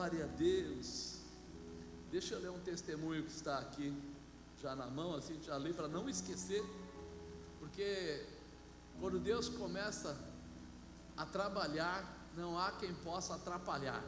Glória a Deus. Deixa eu ler um testemunho que está aqui já na mão, assim, já li para não esquecer, porque quando Deus começa a trabalhar, não há quem possa atrapalhar.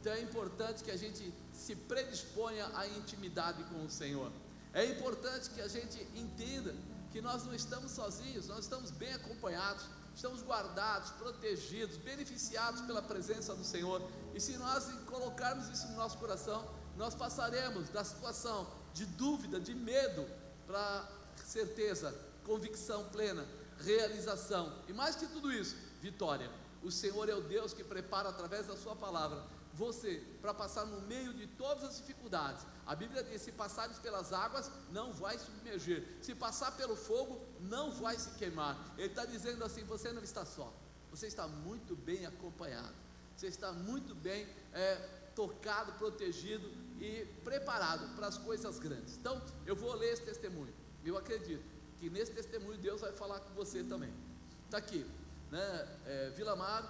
Então é importante que a gente se predisponha à intimidade com o Senhor. É importante que a gente entenda que nós não estamos sozinhos, nós estamos bem acompanhados, estamos guardados, protegidos, beneficiados pela presença do Senhor. E se nós colocarmos isso no nosso coração, nós passaremos da situação de dúvida, de medo, para certeza, convicção plena, realização, e mais que tudo isso, vitória. O Senhor é o Deus que prepara através da sua palavra você para passar no meio de todas as dificuldades. A Bíblia diz: se passares pelas águas, não vai submergir, se passar pelo fogo, não vai se queimar. Ele está dizendo assim: você não está só, você está muito bem acompanhado, você está muito bem tocado, protegido e preparado para as coisas grandes. Então eu vou ler esse testemunho. Eu acredito que nesse testemunho Deus vai falar com você também. Está aqui, né? Vila Amaro,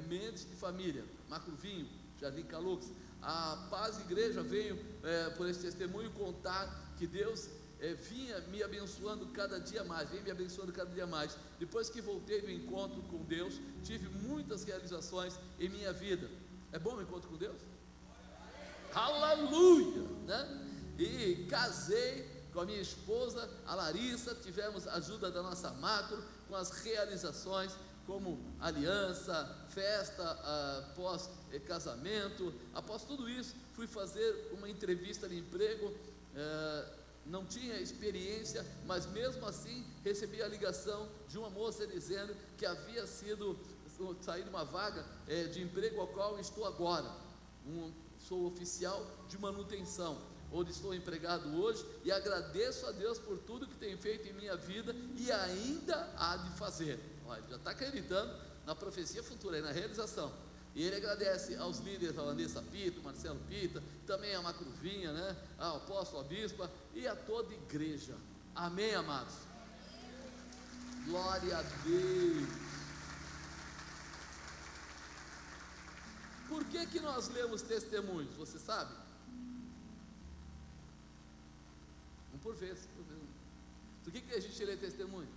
Mendes de Família, Macrovinho, Jardim Calux. A Paz Igreja veio por esse testemunho contar que Deus vinha me abençoando cada dia mais, vem me abençoando cada dia mais. Depois que voltei do encontro com Deus, tive muitas realizações em minha vida. É bom o encontro com Deus? Aleluia, né? E casei com a minha esposa, a Larissa, tivemos ajuda da nossa macro, com as realizações, como aliança, festa, após casamento. Após tudo isso, fui fazer uma entrevista de emprego, não tinha experiência, mas mesmo assim, recebi a ligação de uma moça dizendo que havia saído uma vaga de emprego ao qual estou agora. Sou oficial de manutenção, onde estou empregado hoje, e agradeço a Deus por tudo que tem feito em minha vida e ainda há de fazer. Olha, já está acreditando na profecia futura e na realização. E ele agradece aos líderes, a Vanessa Pita, Marcelo Pita, também a Macrovinha, né? Ao apóstolo, a bispa e a toda a igreja. Amém, amados? Glória a Deus. Por que nós lemos testemunhos? Você sabe? Por vez. Por que a gente lê testemunho?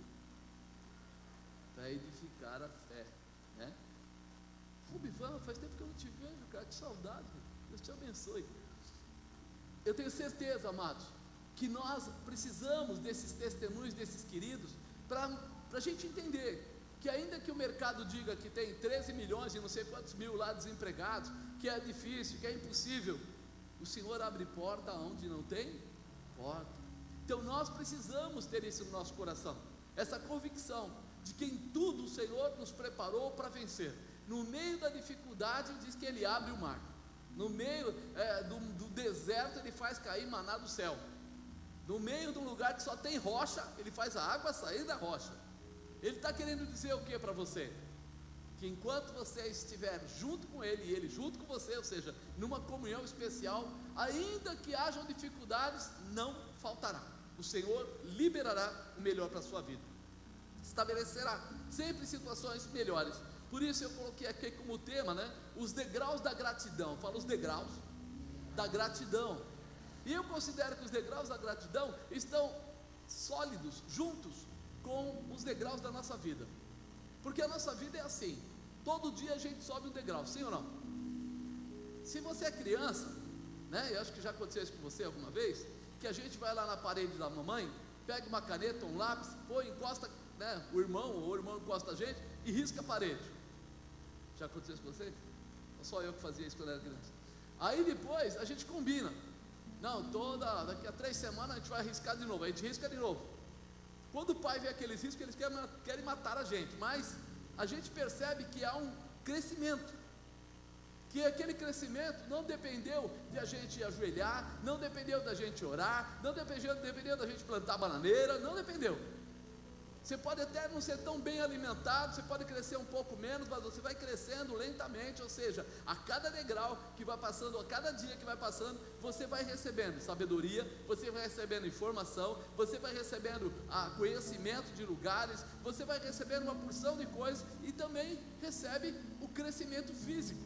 Para edificar a fé, né? Rubivan, faz tempo que eu não te vejo, cara, que saudade. Deus te abençoe. Eu tenho certeza, amados, que nós precisamos desses testemunhos, desses queridos, para a gente entender que ainda que o mercado diga que tem 13 milhões e não sei quantos mil lá desempregados, que é difícil, que é impossível, o Senhor abre porta onde não tem porta. Então nós precisamos ter isso no nosso coração, essa convicção de que em tudo o Senhor nos preparou para vencer. No meio da dificuldade diz que Ele abre o mar, no meio do deserto Ele faz cair maná do céu, no meio de um lugar que só tem rocha, Ele faz a água sair da rocha. Ele está querendo dizer o que para você? Que enquanto você estiver junto com Ele e Ele junto com você, ou seja, numa comunhão especial, ainda que hajam dificuldades, não faltará. O Senhor liberará o melhor para a sua vida, estabelecerá sempre situações melhores. Por isso eu coloquei aqui como tema, né? Os degraus da gratidão. Fala os degraus da gratidão. E eu considero que os degraus da gratidão estão sólidos, juntos com os degraus da nossa vida, porque a nossa vida é assim, todo dia a gente sobe um degrau, sim ou não? Se você é criança, né, eu acho que já aconteceu isso com você alguma vez, que a gente vai lá na parede da mamãe, pega uma caneta, um lápis, põe, encosta, né, o irmão encosta a gente e risca a parede. Já aconteceu isso com você? Ou só eu que fazia isso quando era criança? Aí depois a gente combina, não, daqui a 3 semanas a gente vai riscar de novo, a gente risca de novo. Quando o pai vê aqueles riscos, eles querem matar a gente, mas a gente percebe que há um crescimento, que aquele crescimento não dependeu de a gente ajoelhar, não dependeu da gente orar, não dependeu da gente plantar bananeira, não dependeu. Você pode até não ser tão bem alimentado, você pode crescer um pouco menos, mas você vai crescendo lentamente, ou seja, a cada degrau que vai passando, a cada dia que vai passando, você vai recebendo sabedoria, você vai recebendo informação, você vai recebendo conhecimento de lugares, você vai recebendo uma porção de coisas e também recebe o crescimento físico.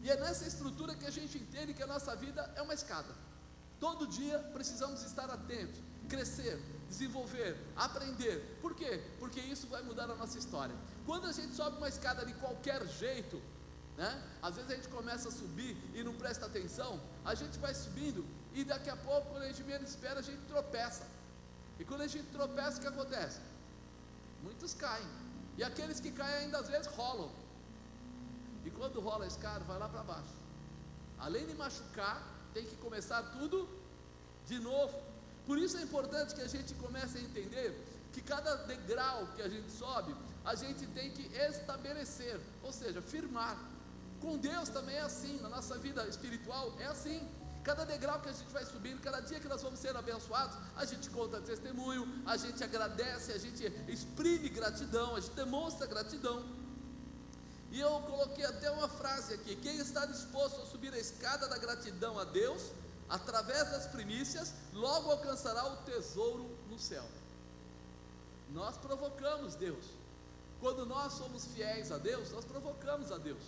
E é nessa estrutura que a gente entende que a nossa vida é uma escada. Todo dia precisamos estar atentos, crescer, desenvolver, aprender. Por quê? Porque isso vai mudar a nossa história. Quando a gente sobe uma escada de qualquer jeito, né? Às vezes a gente começa a subir e não presta atenção, a gente vai subindo e daqui a pouco, quando a gente menos espera, a gente tropeça. E quando a gente tropeça, o que acontece? Muitos caem. E aqueles que caem ainda às vezes rolam. E quando rola a escada, vai lá para baixo. Além de machucar, tem que começar tudo de novo. Por isso é importante que a gente comece a entender que cada degrau que a gente sobe, a gente tem que estabelecer, ou seja, firmar. Com Deus também é assim, na nossa vida espiritual é assim. Cada degrau que a gente vai subindo, cada dia que nós vamos ser abençoados, a gente conta testemunho, a gente agradece, a gente exprime gratidão, a gente demonstra gratidão. E eu coloquei até uma frase aqui: quem está disposto a subir a escada da gratidão a Deus, através das primícias, logo alcançará o tesouro no céu. Nós provocamos Deus. Quando nós somos fiéis a Deus, nós provocamos a Deus.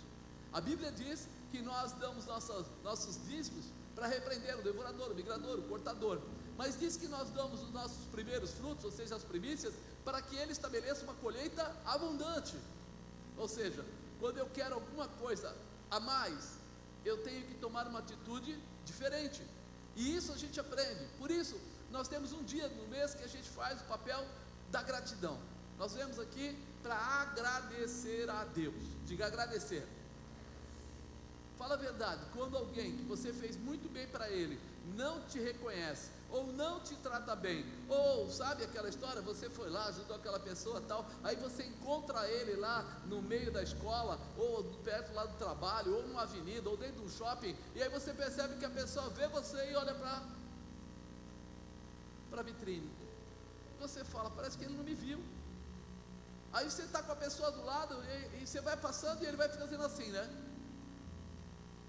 A Bíblia diz que nós damos nossos dízimos para repreender o devorador, o migrador, o cortador. Mas diz que nós damos os nossos primeiros frutos, ou seja, as primícias, para que Ele estabeleça uma colheita abundante. Ou seja, quando eu quero alguma coisa a mais, eu tenho que tomar uma atitude diferente. E isso a gente aprende. Por isso, nós temos um dia no mês que a gente faz o papel da gratidão. Nós viemos aqui para agradecer a Deus. Diga agradecer. Fala a verdade, quando alguém que você fez muito bem para ele não te reconhece, ou não te trata bem, ou sabe aquela história, você foi lá, ajudou aquela pessoa tal, aí você encontra ele lá no meio da escola, ou perto lá do trabalho, ou numa avenida, ou dentro de um shopping, e aí você percebe que a pessoa vê você e olha para a vitrine, você fala, parece que ele não me viu. Aí você está com a pessoa do lado, e você vai passando e ele vai fazendo assim, né?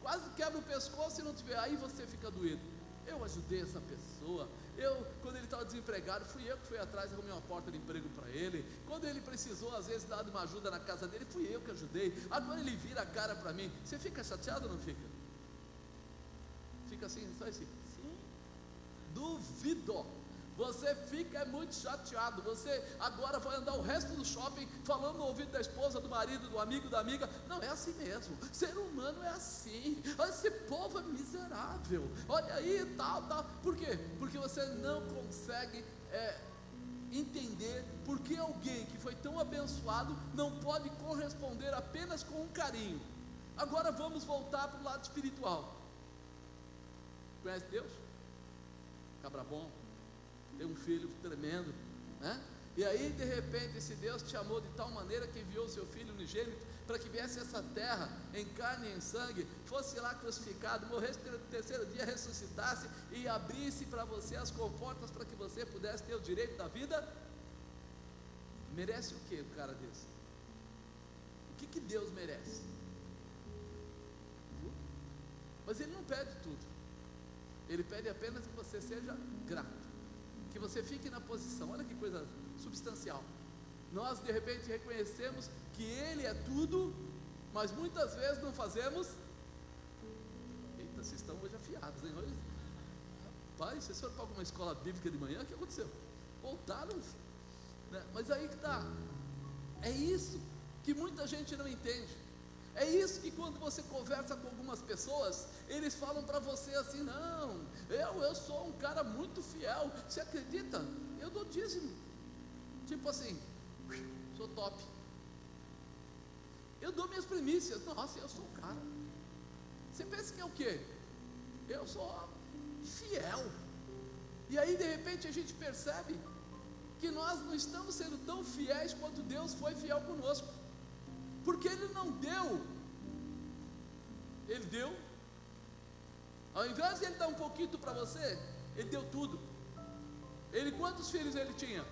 Quase quebra o pescoço e não te vê, aí você fica doído. Eu ajudei essa pessoa, quando ele estava desempregado, fui eu que fui atrás, arrumei uma porta de emprego para ele. Quando ele precisou, às vezes, dar uma ajuda na casa dele, fui eu que ajudei. Agora ele vira a cara para mim. Você fica chateado ou não fica? Fica assim, só assim? Sim. Duvido. Você fica muito chateado. Você agora vai andar o resto do shopping falando no ouvido da esposa, do marido, do amigo, da amiga. Não, é assim mesmo. Ser humano é assim. Esse povo é miserável. Olha aí, tal. Por quê? Porque você não consegue entender por que alguém que foi tão abençoado não pode corresponder apenas com um carinho. Agora vamos voltar para o lado espiritual. Conhece Deus? Cabra bom. Tem um filho tremendo, né? E aí de repente esse Deus te amou de tal maneira que enviou o seu filho unigênito para que viesse essa terra em carne e em sangue, fosse lá crucificado, morresse no terceiro dia, ressuscitasse e abrisse para você as comportas para que você pudesse ter o direito da vida. Merece o que o cara desse? O que Deus merece? Mas ele não pede tudo, ele pede apenas que você seja grato, que você fique na posição. Olha que coisa substancial. Nós de repente reconhecemos que Ele é tudo, mas muitas vezes não fazemos. Eita, vocês estão hoje afiados, hein? Hoje, rapaz, vocês foram para alguma escola bíblica de manhã? O que aconteceu? Voltaram, né? Mas aí que está. É isso que muita gente não entende. É isso que quando você conversa com algumas pessoas, eles falam para você assim: não, eu sou um cara muito fiel. Você acredita? Eu dou dízimo. Tipo assim, sou top. Eu dou minhas primícias. Nossa, eu sou um cara. Você pensa que é o quê? Eu sou fiel. E aí de repente a gente percebe que nós não estamos sendo tão fiéis quanto Deus foi fiel conosco. Porque Ele não deu, Ele deu. Ao invés de Ele dar um pouquinho para você, Ele deu tudo. Ele, quantos filhos Ele tinha?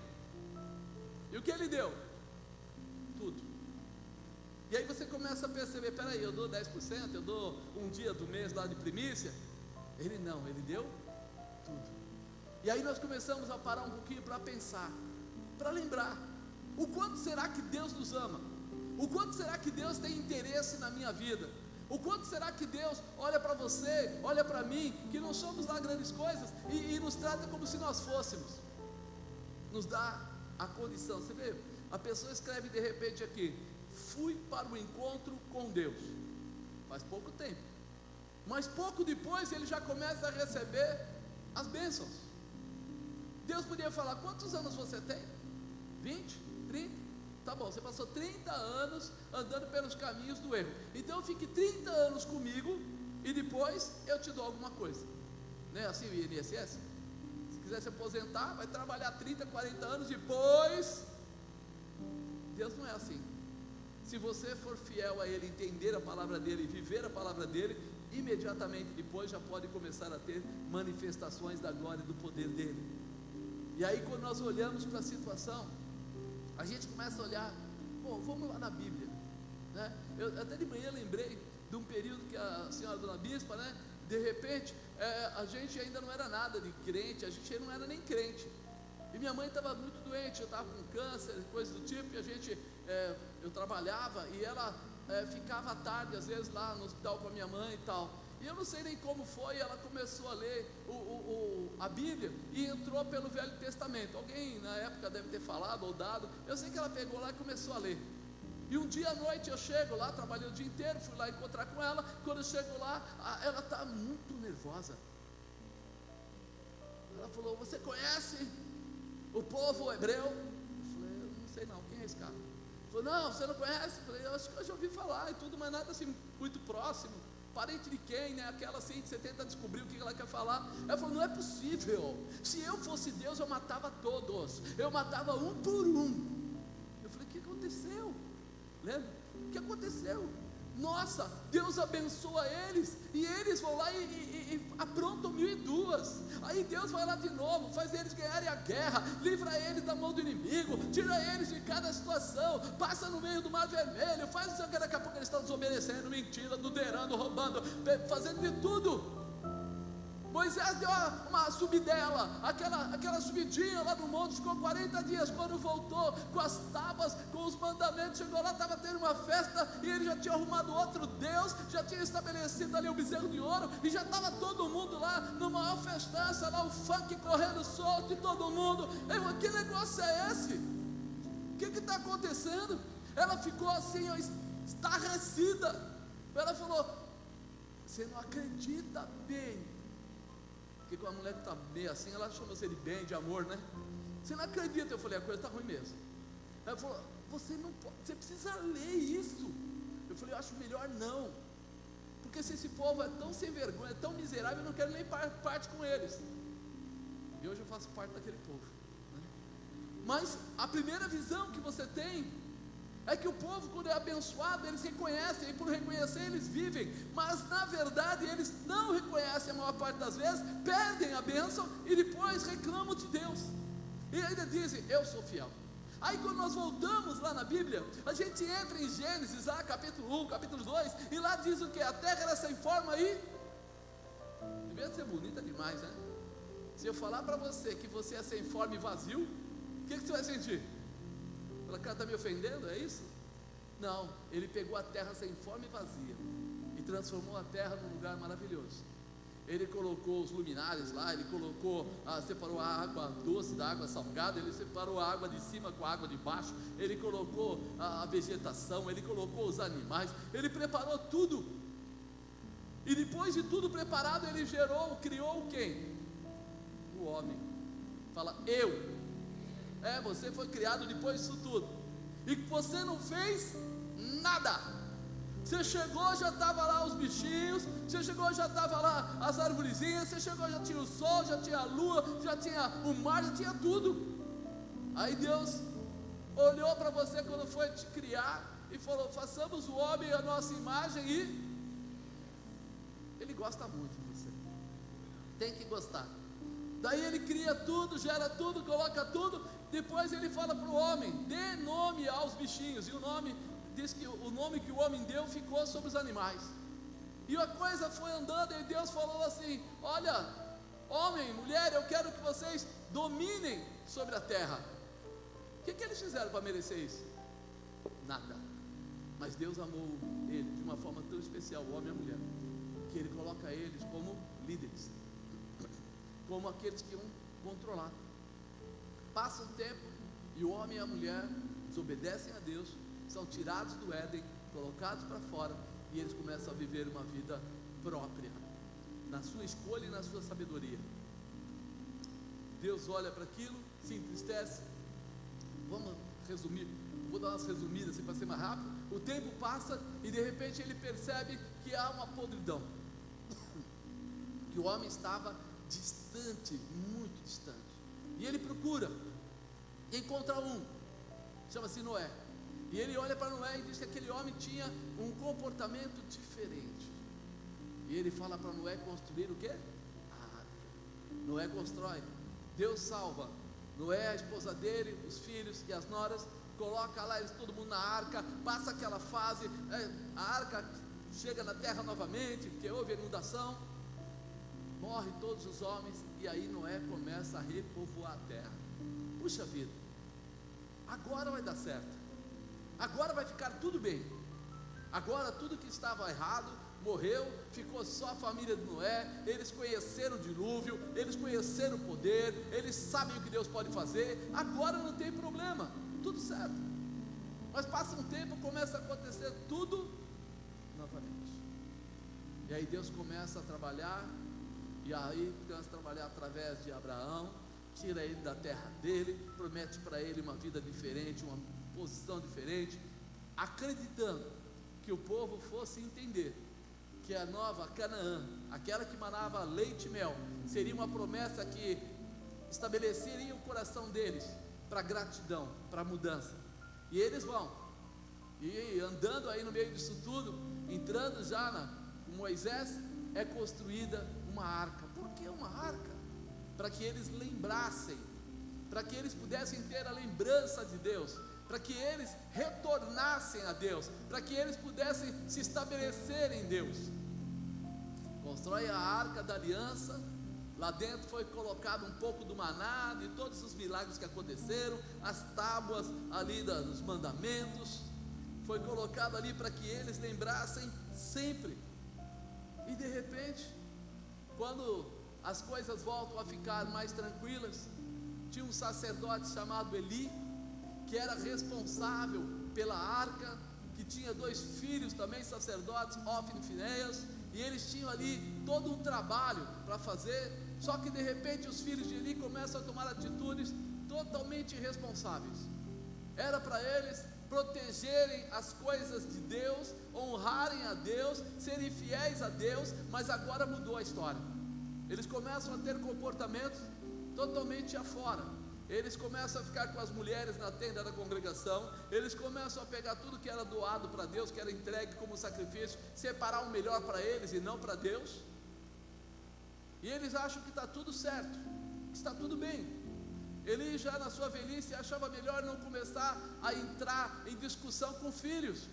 E o que Ele deu? Tudo. E aí você começa a perceber: peraí, eu dou 10%, eu dou um dia do mês lá de primícia. Ele não, Ele deu tudo. E aí nós começamos a parar um pouquinho para pensar, para lembrar, o quanto será que Deus nos ama? O quanto será que Deus tem interesse na minha vida? O quanto será que Deus olha para você, olha para mim, que não somos lá grandes coisas, e nos trata como se nós fôssemos, nos dá a condição. Você vê, a pessoa escreve de repente aqui: fui para o encontro com Deus, faz pouco tempo, mas pouco depois ele já começa a receber as bênçãos. Deus podia falar: quantos anos você tem? 20? 30? Tá bom, você passou 30 anos andando pelos caminhos do erro, então fique 30 anos comigo e depois eu te dou alguma coisa. Não é assim o INSS? Se quiser se aposentar, vai trabalhar 30, 40 anos, depois. Deus não é assim. Se você for fiel a Ele, entender a palavra dEle, viver a palavra dEle, imediatamente depois já pode começar a ter manifestações da glória e do poder dEle. E aí quando nós olhamos para a situação, a gente começa a olhar, bom, vamos lá na Bíblia, né? Eu até de manhã lembrei de um período que a senhora Dona Bispa, né? De repente, a gente ainda não era nada de crente, a gente não era nem crente, e minha mãe estava muito doente, eu estava com câncer, coisa do tipo, e a gente, eu trabalhava, e ela ficava à tarde, às vezes lá no hospital com a minha mãe e tal, e eu não sei nem como foi, ela começou a ler a Bíblia, e entrou pelo Velho Testamento. Alguém na época deve ter falado ou dado, eu sei que ela pegou lá e começou a ler, e um dia à noite eu chego lá, trabalhei o dia inteiro, fui lá encontrar com ela, quando eu chego lá, ela está muito nervosa, ela falou: você conhece o povo hebreu? Eu falei: eu não sei não, quem é esse cara? Ela falou: não, você não conhece? Eu falei: eu acho que eu já ouvi falar e tudo, mas nada assim muito próximo. Parente de quem, né? Aquela assim que você tenta descobrir o que ela quer falar. Ela falou: não é possível, se eu fosse Deus eu matava todos, eu matava um por um. Eu falei: o que aconteceu? Lembra? O que aconteceu? Nossa, Deus abençoa eles, e eles vão lá e aprontam 1002, aí Deus vai lá de novo, faz eles ganharem a guerra, livra eles da mão do inimigo, tira eles de cada situação, passa no meio do mar vermelho, faz isso que daqui a pouco eles estão desobedecendo, mentindo, adulterando, roubando, fazendo de tudo. Moisés deu uma subidela, aquela subidinha lá no monte, ficou 40 dias, quando voltou com as tábuas, com os mandamentos, chegou lá, estava tendo uma festa, e ele já tinha arrumado outro Deus, já tinha estabelecido ali o bezerro de ouro, e já estava todo mundo lá, numa maior festança, lá o funk correndo solto, e todo mundo, que negócio é esse? O que está acontecendo? Ela ficou assim, estarrecida, ela falou: você não acredita bem, porque quando a mulher está bem assim, ela chama você de bem, de amor, né? Você não acredita. Eu falei: a coisa está ruim mesmo. Ela falou: você não pode, você precisa ler isso. Eu falei: eu acho melhor não, porque se esse povo é tão sem vergonha, é tão miserável, eu não quero nem parte com eles. E hoje eu faço parte daquele povo, né? Mas a primeira visão que você tem é que o povo, quando é abençoado, eles reconhecem, e por reconhecer eles vivem, mas na verdade eles não reconhecem a maior parte das vezes, perdem a bênção e depois reclamam de Deus, e ainda dizem: eu sou fiel. Aí quando nós voltamos lá na Bíblia, a gente entra em Gênesis, lá capítulo 1, capítulo 2, e lá diz o que? A terra era sem forma e devia ser bonita demais, né? Se eu falar para você que você é sem forma e vazio, o que você vai sentir? O cara está me ofendendo, é isso? Não, ele pegou a terra sem forma e vazia e transformou a terra num lugar maravilhoso. Ele colocou os luminares lá, ele colocou, separou a água doce da água salgada, ele separou a água de cima com a água de baixo, ele colocou a vegetação, ele colocou os animais, ele preparou tudo, e depois de tudo preparado, ele criou quem? O homem. Fala: você foi criado depois disso tudo, e você não fez nada. Você chegou, já estava lá os bichinhos, você chegou, já estava lá as arvorezinhas, você chegou, já tinha o sol, já tinha a lua, já tinha o mar, já tinha tudo. Aí Deus olhou para você quando foi te criar e falou: façamos o homem à nossa imagem, e Ele gosta muito de você, tem que gostar. Daí Ele cria tudo, gera tudo, coloca tudo. Depois Ele fala para o homem: dê nome aos bichinhos. E o nome, diz que o nome que o homem deu ficou sobre os animais. E a coisa foi andando, e Deus falou assim: olha, homem, mulher, eu quero que vocês dominem sobre a terra. O que eles fizeram para merecer isso? Nada. Mas Deus amou ele de uma forma tão especial, o homem e a mulher, que Ele coloca eles como líderes, como aqueles que vão controlar. Passa um tempo e o homem e a mulher desobedecem a Deus, são tirados do Éden, colocados para fora, e eles começam a viver uma vida própria, na sua escolha e na sua sabedoria. Deus olha para aquilo, se entristece. Vamos resumir, vou dar umas resumidas assim para ser mais rápido. O tempo passa e de repente ele percebe que há uma podridão, que o homem estava distante, muito distante, e ele procura, e encontra um, chama-se Noé, e ele olha para Noé e diz que aquele homem tinha um comportamento diferente, e ele fala para Noé construir o quê? A arca. Noé constrói, Deus salva Noé, a esposa dele, os filhos e as noras, coloca lá eles, todo mundo na arca, passa aquela fase, a arca chega na terra novamente, porque houve inundação, morre todos os homens, e aí Noé começa a repovoar a terra. Puxa vida, agora vai dar certo, agora vai ficar tudo bem, agora tudo que estava errado morreu, ficou só a família de Noé, eles conheceram o dilúvio, eles conheceram o poder, eles sabem o que Deus pode fazer, agora não tem problema, tudo certo. Mas passa um tempo, começa a acontecer tudo novamente, e aí Deus começa a trabalhar, e aí começa a trabalhar através de Abraão, tira ele da terra dele, promete para ele uma vida diferente, uma posição diferente, acreditando que o povo fosse entender que a nova Canaã, aquela que manava leite e mel, seria uma promessa que estabeleceria o coração deles para gratidão, para mudança. E eles vão, e andando aí no meio disso tudo, entrando já com Moisés, é construída uma arca. Por que uma arca? Para que eles lembrassem, para que eles pudessem ter a lembrança de Deus, para que eles retornassem a Deus, para que eles pudessem se estabelecer em Deus. Constrói a arca da aliança, lá dentro foi colocado um pouco do maná, de todos os milagres que aconteceram, as tábuas ali dos mandamentos, foi colocado ali para que eles lembrassem sempre. E de repente, quando as coisas voltam a ficar mais tranquilas, tinha um sacerdote chamado Eli, que era responsável pela arca, que tinha 2 filhos também sacerdotes, Ofni e Finéias, e eles tinham ali todo um trabalho para fazer, só que de repente os filhos de Eli começam a tomar atitudes totalmente irresponsáveis. Era para eles protegerem as coisas de Deus, honrarem a Deus, serem fiéis a Deus, mas agora mudou a história. Eles começam a ter comportamentos totalmente afora. Eles começam a ficar com as mulheres na tenda da congregação, eles começam a pegar tudo que era doado para Deus, que era entregue como sacrifício, separar o melhor para eles e não para Deus, e eles acham que está tudo certo, que está tudo bem. Ele já na sua velhice achava melhor não começar a entrar em discussão com filhos.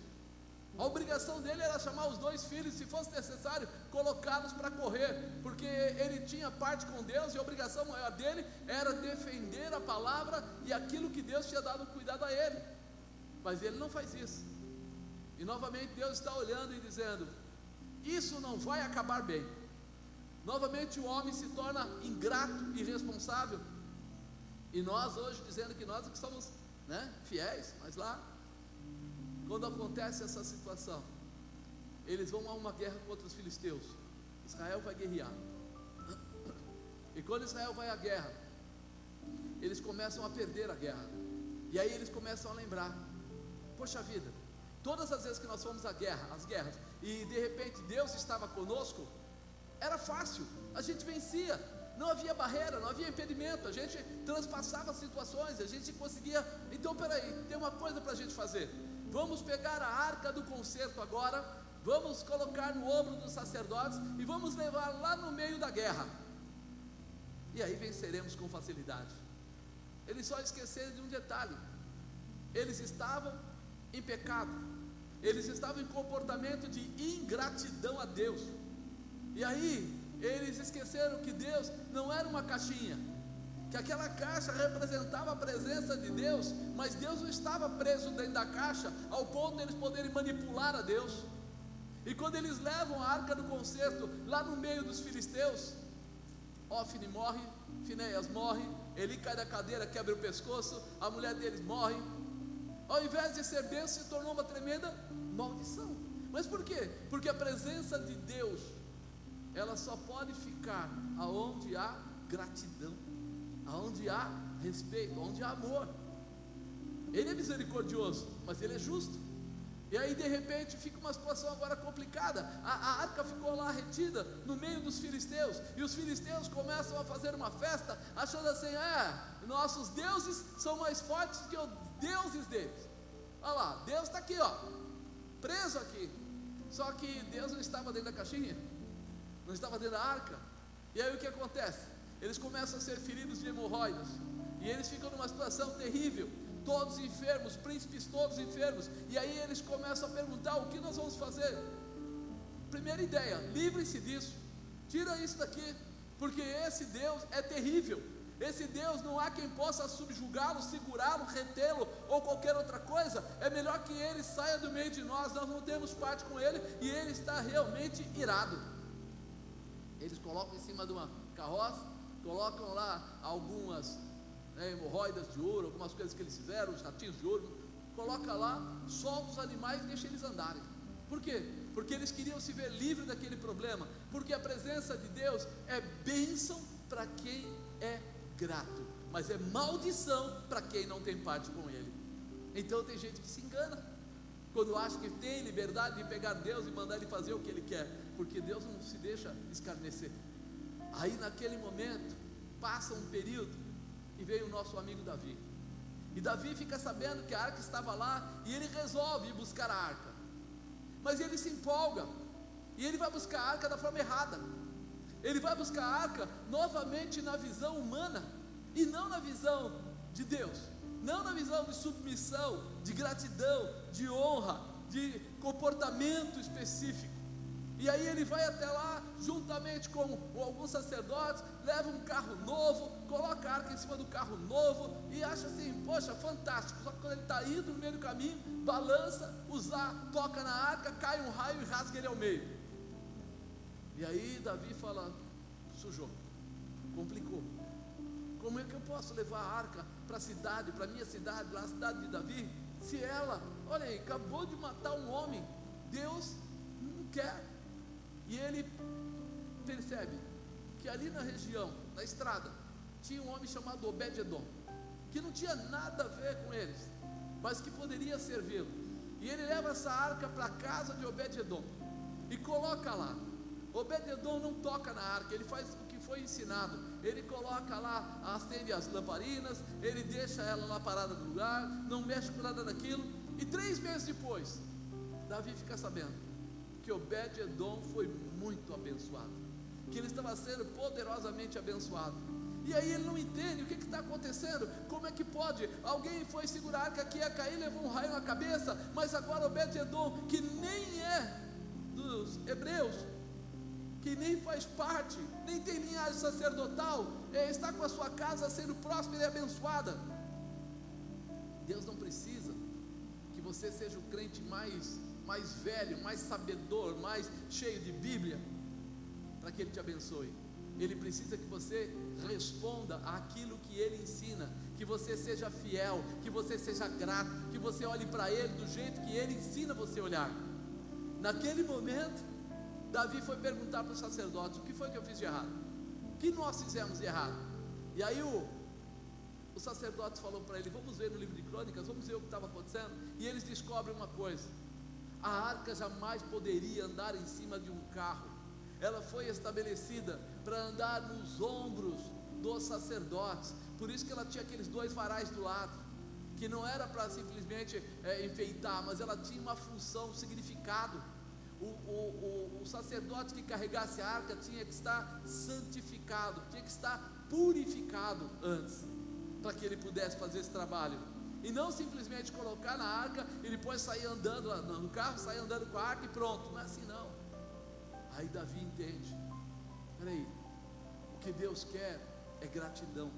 A obrigação dele era chamar os 2 filhos, se fosse necessário, colocá-los para correr, porque ele tinha parte com Deus, e a obrigação maior dele era defender a palavra e aquilo que Deus tinha dado cuidado a ele. Mas ele não faz isso, e novamente Deus está olhando e dizendo: isso não vai acabar bem. Novamente o homem se torna ingrato e irresponsável, e nós hoje dizendo que nós é que somos, fiéis, mas lá, quando acontece essa situação, eles vão a uma guerra contra os filisteus. Israel vai guerrear, e quando Israel vai à guerra, eles começam a perder a guerra, e aí eles começam a lembrar: poxa vida, todas as vezes que nós fomos à guerra, às guerras, e de repente Deus estava conosco, era fácil, a gente vencia, não havia barreira, não havia impedimento, a gente transpassava situações, a gente conseguia. Então peraí, tem uma coisa para a gente fazer, vamos pegar a arca do concerto agora, vamos colocar no ombro dos sacerdotes e vamos levar lá no meio da guerra, e aí venceremos com facilidade. Eles só esqueceram de um detalhe: eles estavam em pecado, eles estavam em comportamento de ingratidão a Deus, e aí eles esqueceram que Deus não era uma caixinha, que aquela caixa representava a presença de Deus, mas Deus não estava preso dentro da caixa, ao ponto de eles poderem manipular a Deus. E quando eles levam a arca do concerto lá no meio dos filisteus, Ofni morre, Finéias morre, Eli cai da cadeira, quebra o pescoço, a mulher deles morre. Ao invés de ser bênção, se tornou uma tremenda maldição. Mas por quê? Porque a presença de Deus, ela só pode ficar aonde há gratidão, aonde há respeito, aonde há amor. Ele é misericordioso, mas ele é justo. E aí de repente fica uma situação agora complicada. A arca ficou lá retida no meio dos filisteus, e os filisteus começam a fazer uma festa, achando assim: nossos deuses são mais fortes que os deuses deles. Olha lá, Deus está aqui, preso aqui. Só que Deus não estava dentro da caixinha, não estava dentro da arca. E aí o que acontece? Eles começam a ser feridos de hemorroidas, e eles ficam numa situação terrível, todos enfermos, príncipes todos enfermos. E aí eles começam a perguntar: o que nós vamos fazer? Primeira ideia: livre-se disso, tira isso daqui, porque esse Deus é terrível. Esse Deus não há quem possa subjugá-lo, segurá-lo, retê-lo ou qualquer outra coisa. É melhor que ele saia do meio de nós, nós não temos parte com ele, e ele está realmente irado. Eles colocam em cima de uma carroça, colocam lá algumas hemorroidas de ouro, algumas coisas que eles fizeram, os ratinhos de ouro, coloca lá, solta os animais e deixa eles andarem. Por quê? Porque eles queriam se ver livres daquele problema, porque a presença de Deus é bênção para quem é grato, mas é maldição para quem não tem parte com ele. Então tem gente que se engana quando acha que tem liberdade de pegar Deus e mandar ele fazer o que ele quer, porque Deus não se deixa escarnecer. Aí naquele momento passa um período e veio o nosso amigo Davi, e Davi fica sabendo que a arca estava lá, e ele resolve ir buscar a arca, mas ele se empolga, e ele vai buscar a arca da forma errada. Ele vai buscar a arca novamente na visão humana, e não na visão de Deus, não na visão de submissão, de gratidão, de honra, de comportamento específico. E aí ele vai até lá, juntamente com alguns sacerdotes, leva um carro novo, coloca a arca em cima do carro novo, e acha assim: poxa, fantástico. Só que quando ele está indo no meio do caminho, balança, toca na arca, cai um raio e rasga ele ao meio. E aí Davi fala: sujou, complicou. Como é que eu posso levar a arca para a cidade, para a minha cidade, lá a cidade de Davi, se ela, olha aí, acabou de matar um homem? Deus não quer. E ele percebe que ali na região, na estrada, tinha um homem chamado Obed-edom, que não tinha nada a ver com eles, mas que poderia servi-lo. E ele leva essa arca para a casa de Obed-edom e coloca lá. Obed-edom não toca na arca, ele faz o que foi ensinado. Ele coloca lá, acende as lamparinas, ele deixa ela lá parada no lugar, não mexe com nada daquilo. E 3 meses depois, Davi fica sabendo que Obed-edom foi muito abençoado, que ele estava sendo poderosamente abençoado. E aí ele não entende o que está acontecendo. Como é que pode? Alguém foi segurar a arca que ia cair, levou um raio na cabeça, mas agora Obed-edom, que nem é dos hebreus, que nem faz parte, nem tem linhagem sacerdotal, está com a sua casa sendo próspera e abençoada. Deus não precisa que você seja o crente mais velho, mais sabedor, mais cheio de Bíblia, para que Ele te abençoe. Ele precisa que você responda àquilo que Ele ensina, que você seja fiel, que você seja grato, que você olhe para Ele do jeito que Ele ensina você a olhar. Naquele momento, Davi foi perguntar para os sacerdotes: o que foi que eu fiz de errado? O que nós fizemos de errado? E aí os sacerdotes falaram para ele: vamos ver no livro de Crônicas, vamos ver o que estava acontecendo. E eles descobrem uma coisa: a arca jamais poderia andar em cima de um carro. Ela foi estabelecida para andar nos ombros dos sacerdotes. Por isso que ela tinha aqueles 2 varais do lado, que não era para simplesmente enfeitar, mas ela tinha uma função, um significado. O sacerdote que carregasse a arca tinha que estar santificado, tinha que estar purificado antes, para que ele pudesse fazer esse trabalho. E não simplesmente colocar na arca e depois sair andando no carro, sair andando com a arca e pronto. Não é assim não. Aí Davi entende: peraí, o que Deus quer é gratidão.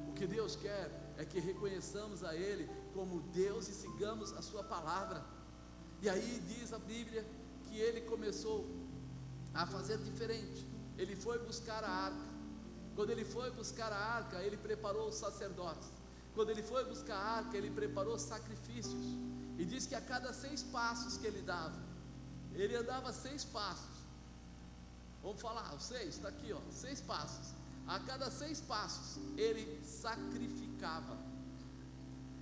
O que Deus quer é que reconheçamos a Ele como Deus e sigamos a sua palavra. E aí diz a Bíblia que ele começou a fazer diferente. Ele foi buscar a arca. Quando ele foi buscar a arca, ele preparou os sacerdotes. Quando ele foi buscar a arca, ele preparou sacrifícios. E diz que a cada 6 passos que ele dava, ele andava 6 passos. Vamos falar, o 6, está aqui, 6 passos. A cada 6 passos, ele sacrificava.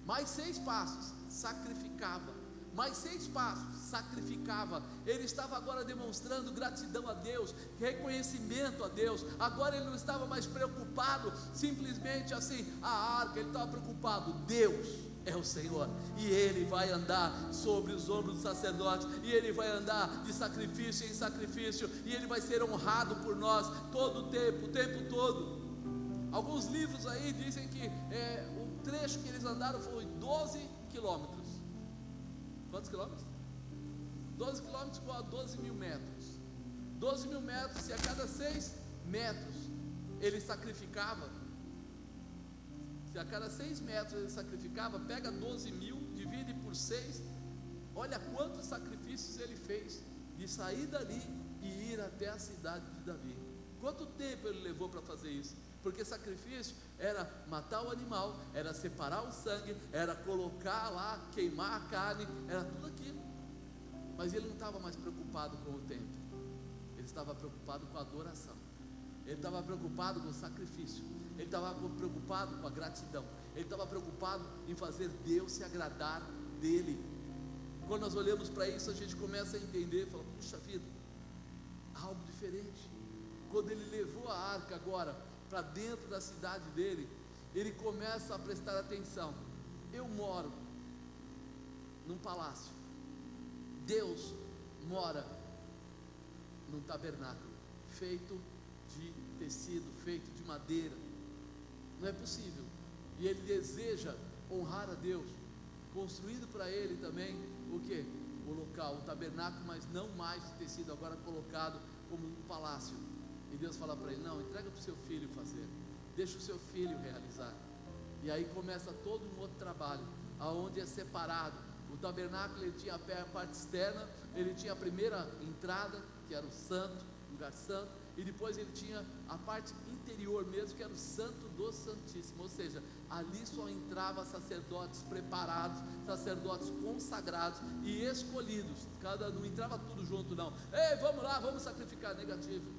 Mais 6 passos, sacrificava. Mais 6 passos, sacrificava. Ele estava agora demonstrando gratidão a Deus, reconhecimento a Deus. Agora ele não estava mais preocupado simplesmente assim, a arca. Ele estava preocupado, Deus é o Senhor, e Ele vai andar sobre os ombros dos sacerdotes, e Ele vai andar de sacrifício em sacrifício, e Ele vai ser honrado por nós todo o tempo todo. Alguns livros aí dizem que o trecho que eles andaram foi 12 quilômetros. Quantos quilômetros? 12 quilômetros igual a 12 mil metros. 12 mil metros, se a cada 6 metros ele sacrificava, se a cada 6 metros ele sacrificava, pega 12 mil, divide por 6, olha quantos sacrifícios ele fez, de sair dali e ir até a cidade de Davi. Quanto tempo ele levou para fazer isso? Porque sacrifício era matar o animal, era separar o sangue, era colocar lá, queimar a carne, era tudo aquilo. Mas ele não estava mais preocupado com o tempo, ele estava preocupado com a adoração, ele estava preocupado com o sacrifício, ele estava preocupado com a gratidão, ele estava preocupado em fazer Deus se agradar dele. Quando nós olhamos para isso, a gente começa a entender, fala, puxa vida, algo diferente. Quando ele levou a arca agora para dentro da cidade dele, ele começa a prestar atenção. Eu moro num palácio, Deus mora num tabernáculo feito de tecido, feito de madeira. Não é possível. E ele deseja honrar a Deus, construído para ele também o que? O local, o tabernáculo, mas não mais de tecido, agora colocado como um palácio. E Deus fala para ele, não, entrega para o seu filho fazer, deixa o seu filho realizar. E aí começa todo um outro trabalho, aonde é separado. O tabernáculo, ele tinha a parte externa, ele tinha a primeira entrada, que era o santo, lugar santo, e depois ele tinha a parte interior mesmo, que era o santo do santíssimo, ou seja, ali só entrava sacerdotes preparados, sacerdotes consagrados e escolhidos. Não entrava tudo junto não, ei, vamos lá, vamos sacrificar, negativo.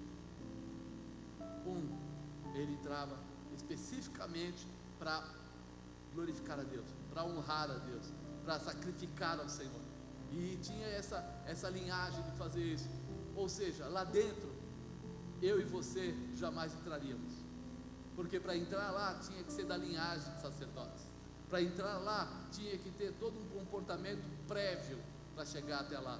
Ele entrava especificamente para glorificar a Deus, para honrar a Deus, para sacrificar ao Senhor, e tinha essa linhagem de fazer isso. Ou seja, lá dentro, eu e você jamais entraríamos, porque para entrar lá tinha que ser da linhagem de sacerdotes, para entrar lá tinha que ter todo um comportamento prévio para chegar até lá.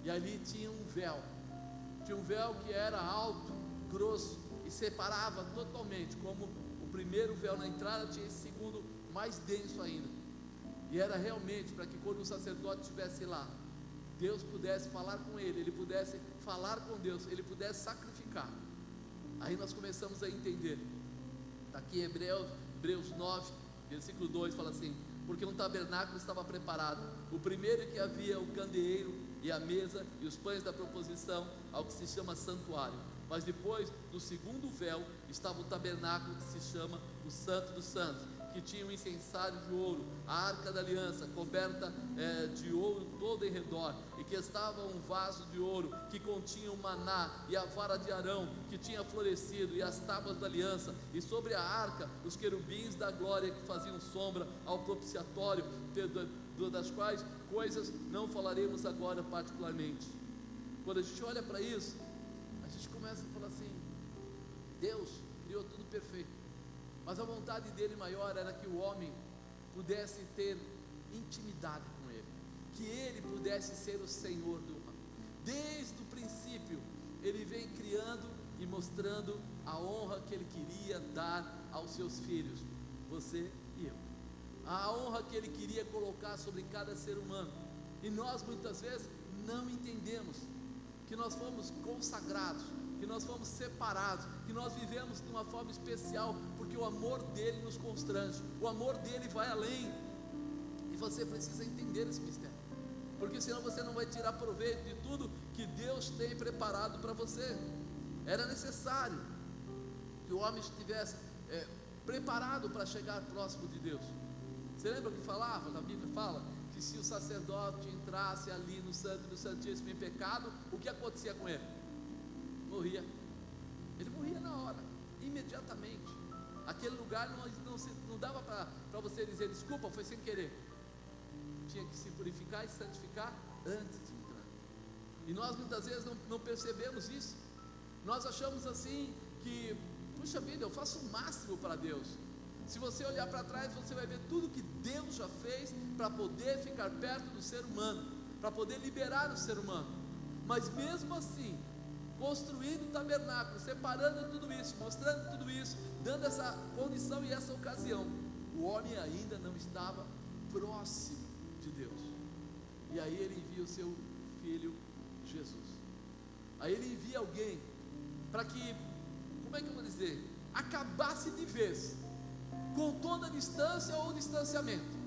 E ali tinha um véu que era alto, grosso, e separava totalmente, como o primeiro véu na entrada, tinha esse segundo mais denso ainda, e era realmente para que quando o sacerdote estivesse lá, Deus pudesse falar com ele pudesse falar com Deus, ele pudesse sacrificar. Aí nós começamos a entender, está aqui em Hebreus 9, versículo 2, fala assim, porque um tabernáculo estava preparado, o primeiro que havia o candeeiro e a mesa e os pães da proposição, ao que se chama santuário. Mas depois do segundo véu estava o tabernáculo que se chama o Santo dos Santos, que tinha um incensário de ouro, a arca da aliança coberta de ouro todo em redor, e que estava um vaso de ouro que continha o maná, e a vara de Arão que tinha florescido, e as tábuas da aliança, e sobre a arca os querubins da glória que faziam sombra ao propiciatório, das quais coisas não falaremos agora particularmente. Quando a gente olha para isso, a gente começa a falar assim, Deus criou tudo perfeito, mas a vontade dele maior era que o homem pudesse ter intimidade com ele, que ele pudesse ser o Senhor do homem. Desde o princípio ele vem criando e mostrando a honra que ele queria dar aos seus filhos, você e eu, a honra que ele queria colocar sobre cada ser humano. E nós muitas vezes não entendemos que nós fomos consagrados, que nós fomos separados, que nós vivemos de uma forma especial, porque o amor dele nos constrange, o amor dele vai além, e você precisa entender esse mistério, porque senão você não vai tirar proveito de tudo que Deus tem preparado para você. Era necessário que o homem estivesse preparado para chegar próximo de Deus. Você lembra o que falava? Na Bíblia fala que se o sacerdote entrasse ali no Santo do Santíssimo em pecado, o que acontecia com ele? Morria. Ele morria na hora, imediatamente. Aquele lugar não dava para você dizer desculpa, foi sem querer. Tinha que se purificar e santificar antes de entrar. E nós muitas vezes não percebemos isso. Nós achamos assim que, puxa vida, eu faço o máximo para Deus. Se você olhar para trás, você vai ver tudo que Deus já fez para poder ficar perto do ser humano, para poder liberar o ser humano. Mas mesmo assim, construindo o tabernáculo, separando tudo isso, mostrando tudo isso, dando essa condição e essa ocasião, o homem ainda não estava próximo de Deus. E aí ele envia o seu filho Jesus. Aí ele envia alguém para que, como é que eu vou dizer, acabasse de vez com toda a distância ou distanciamento,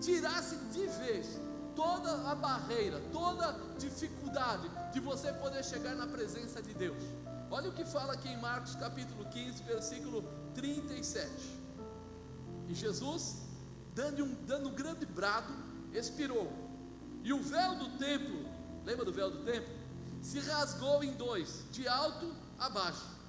tirasse de vez toda a barreira, toda a dificuldade de você poder chegar na presença de Deus. Olha o que fala aqui em Marcos capítulo 15, versículo 37. E Jesus, dando um grande brado, expirou, e o véu do templo, lembra do véu do templo? Se rasgou em dois, de alto a baixo.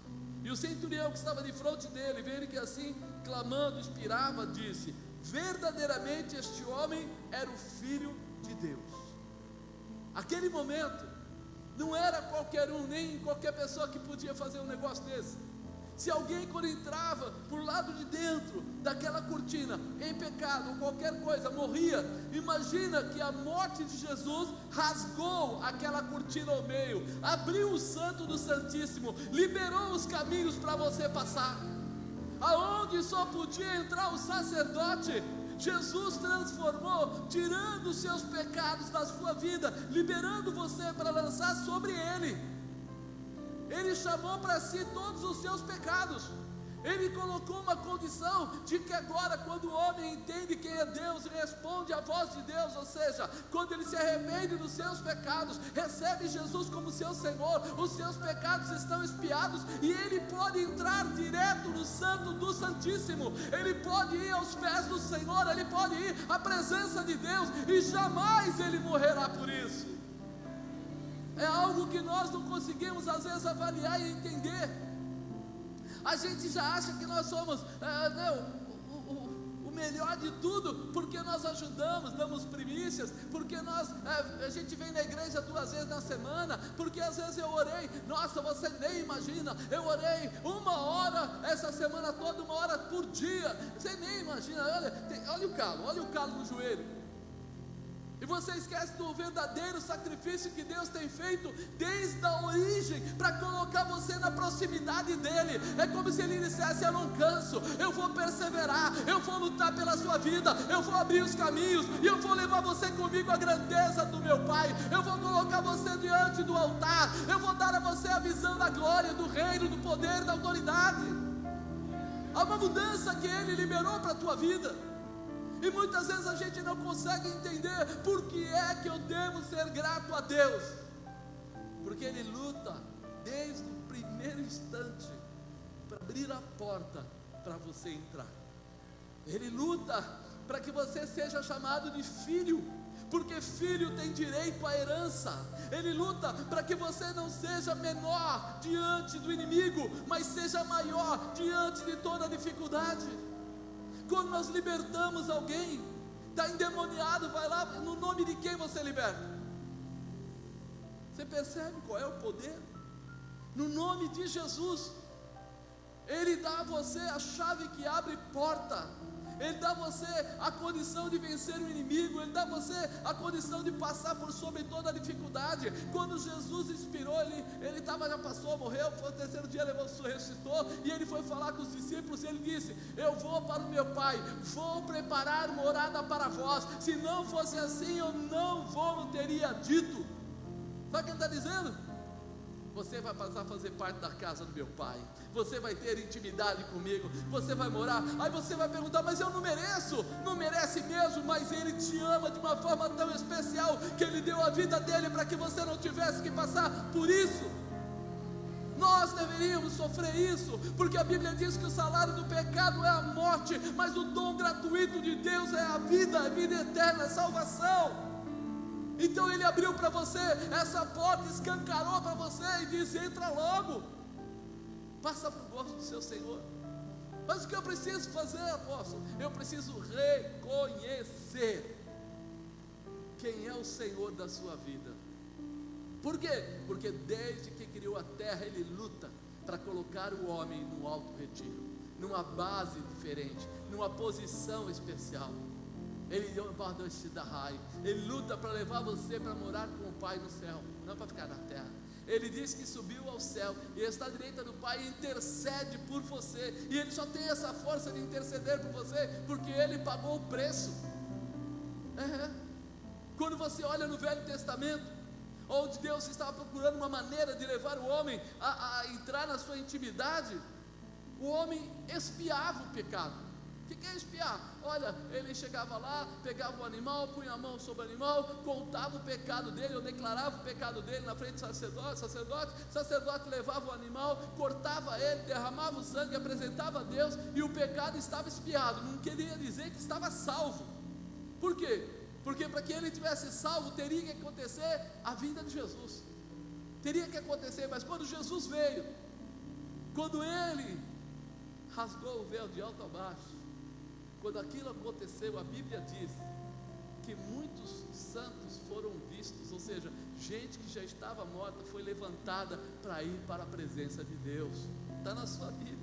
E o centurião que estava de frente dele, vendo que assim, clamando, expirava, disse: verdadeiramente este homem era o Filho de Deus. Aquele momento, não era qualquer um, nem qualquer pessoa que podia fazer um negócio desse. Se alguém, quando entrava por lado de dentro daquela cortina, em pecado ou qualquer coisa, morria, imagina que a morte de Jesus rasgou aquela cortina ao meio, abriu o Santo do Santíssimo, liberou os caminhos para você passar. Aonde só podia entrar o sacerdote, Jesus transformou, tirando os seus pecados da sua vida, liberando você para lançar sobre Ele. Ele chamou para si todos os seus pecados. Ele colocou uma condição de que agora, quando o homem entende quem é Deus e responde à voz de Deus, ou seja, quando ele se arrepende dos seus pecados, recebe Jesus como seu Senhor, os seus pecados estão expiados e ele pode entrar direto no Santo do Santíssimo. Ele pode ir aos pés do Senhor, ele pode ir à presença de Deus e jamais ele morrerá por isso. É algo que nós não conseguimos às vezes avaliar e entender. A gente já acha que nós somos o melhor de tudo, porque nós ajudamos, damos primícias, porque a gente vem na igreja 2 vezes na semana, porque às vezes eu orei, nossa, você nem imagina, eu orei 1 hora essa semana toda, 1 hora por dia, você nem imagina, olha o calo no joelho. E você esquece do verdadeiro sacrifício que Deus tem feito desde a origem, para colocar você na proximidade dEle. É como se Ele dissesse: eu não canso, eu vou perseverar, eu vou lutar pela sua vida, eu vou abrir os caminhos, e eu vou levar você comigo à grandeza do meu Pai, eu vou colocar você diante do altar, eu vou dar a você a visão da glória, do reino, do poder, da autoridade. Há uma mudança que Ele liberou para a tua vida. E muitas vezes a gente não consegue entender por que é que eu devo ser grato a Deus. Porque Ele luta desde o primeiro instante para abrir a porta para você entrar. Ele luta para que você seja chamado de filho, porque filho tem direito à herança. Ele luta para que você não seja menor diante do inimigo, mas seja maior diante de toda dificuldade. Quando nós libertamos alguém, está endemoniado, vai lá, no nome de quem você liberta? Você percebe qual é o poder? No nome de Jesus. Ele dá a você a chave que abre porta. Ele dá a você a condição de vencer o inimigo. Ele dá a você a condição de passar por sobre toda a dificuldade. Quando Jesus expirou, ele já passou, morreu, foi o 3º dia, ressuscitou, e ele foi falar com os discípulos, e ele disse: eu vou para o meu Pai, vou preparar morada para vós. Se não fosse assim, eu não teria dito. Sabe o que ele está dizendo? você vai passar a fazer parte da casa do meu pai, você vai ter intimidade comigo, você vai morar. Aí você vai perguntar: mas eu não mereço. Não merece mesmo, mas Ele te ama de uma forma tão especial, que Ele deu a vida dEle para que você não tivesse que passar por isso. Nós deveríamos sofrer isso, porque a Bíblia diz que o salário do pecado é a morte, mas o dom gratuito de Deus é a vida eterna, a salvação. Então Ele abriu para você essa porta, escancarou para você e disse: entra logo, passa para o gosto do seu Senhor. Mas o que eu preciso fazer, apóstolo? Eu preciso reconhecer quem é o Senhor da sua vida. Por quê? Porque desde que criou a terra, Ele luta para colocar o homem no alto retiro, numa base diferente, numa posição especial. Ele luta para levar você para morar com o Pai no céu, não para ficar na terra. Ele diz que subiu ao céu e está à direita do Pai e intercede por você. E Ele só tem essa força de interceder por você porque Ele pagou o preço. Quando você olha no Velho Testamento, onde Deus estava procurando uma maneira de levar o homem a entrar na sua intimidade, o homem expiava o pecado. O que é espiar? Olha, ele chegava lá, pegava o animal, punha a mão sobre o animal, contava o pecado dele, ou declarava o pecado dele na frente do sacerdote levava o animal, cortava ele, derramava o sangue, apresentava a Deus, e o pecado estava expiado. Não queria dizer que estava salvo. Por quê? Porque para que ele tivesse salvo, teria que acontecer a vinda de Jesus, teria que acontecer. Mas quando Jesus veio, quando Ele rasgou o véu de alto a baixo, quando aquilo aconteceu, a Bíblia diz que muitos santos foram vistos, ou seja, gente que já estava morta foi levantada para ir para a presença de Deus. Está na sua Bíblia.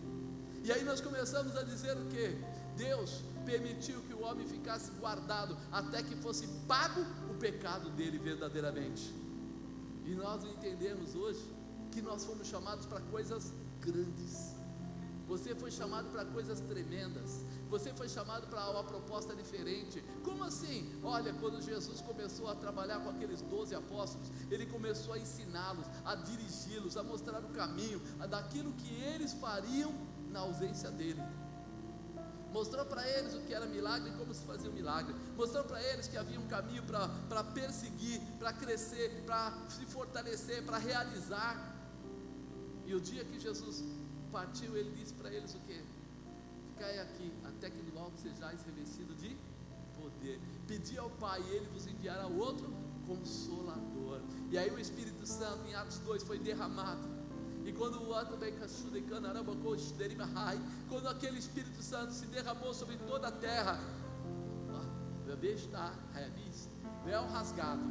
E aí nós começamos a dizer o quê? Deus permitiu que o homem ficasse guardado até que fosse pago o pecado dele verdadeiramente. E nós entendemos hoje que nós fomos chamados para coisas grandes. Você foi chamado para coisas tremendas. Você foi chamado para uma proposta diferente. Como assim? Olha, quando Jesus começou a trabalhar com aqueles 12 apóstolos, Ele começou a ensiná-los, a dirigi-los, a mostrar o caminho, daquilo que eles fariam na ausência dEle. Mostrou para eles o que era milagre e como se fazia o milagre. Mostrou para eles que havia um caminho para perseguir, para crescer, para se fortalecer, para realizar. E o dia que Jesus partiu, Ele disse para eles o quê? Ficai aqui, até que logo sejais revestido de poder. Pedi ao Pai e Ele vos enviará outro Consolador. E aí o Espírito Santo em Atos 2 foi derramado. E quando aquele Espírito Santo se derramou sobre toda a terra, véu rasgado,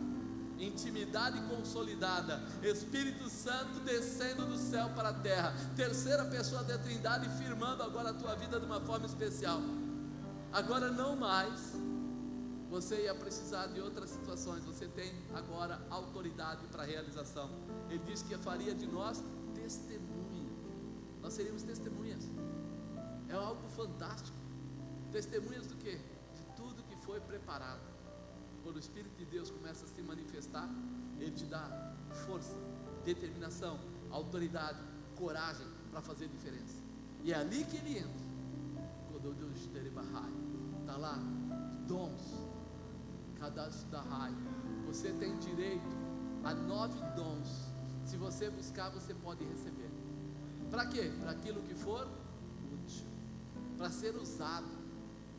intimidade consolidada, Espírito Santo descendo do céu para a terra, terceira pessoa da Trindade firmando agora a tua vida de uma forma especial. Agora não mais você ia precisar de outras situações, você tem agora autoridade para a realização. Ele disse que faria de nós testemunha, nós seríamos testemunhas. É algo fantástico. Testemunhas do quê? De tudo que foi preparado. Quando o Espírito de Deus começa a se manifestar, Ele te dá força, determinação, autoridade, coragem para fazer diferença. E é ali que Ele entra. Quando Deus está lá, dons, você tem direito a 9 dons. Se você buscar, você pode receber. Para quê? Para aquilo que for útil, para ser usado,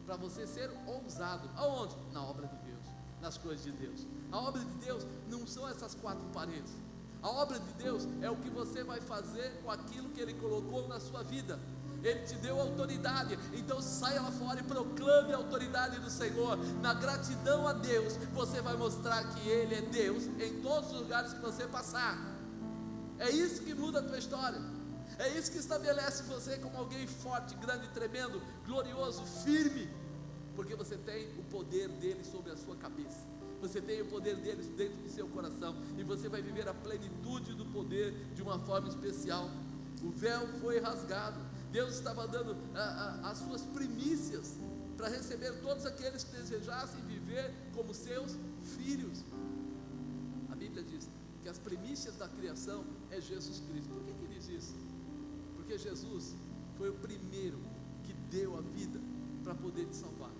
para você ser ousado. Aonde? Na obra de Deus, nas coisas de Deus. A obra de Deus não são essas 4 paredes. A obra de Deus é o que você vai fazer com aquilo que Ele colocou na sua vida. Ele te deu autoridade, então saia lá fora e proclame a autoridade do Senhor. Na gratidão a Deus, você vai mostrar que Ele é Deus em todos os lugares que você passar. É isso que muda a tua história. É isso que estabelece você como alguém forte, grande, tremendo, glorioso, firme. Porque você tem o poder dele sobre a sua cabeça. Você tem o poder deles dentro do seu coração. E você vai viver a plenitude do poder de uma forma especial. O véu foi rasgado. Deus estava dando as suas primícias para receber todos aqueles que desejassem viver como seus filhos. A Bíblia diz que as primícias primícias da criação é Jesus Cristo. Por que diz isso? Porque Jesus foi o primeiro que deu a vida para poder te salvar.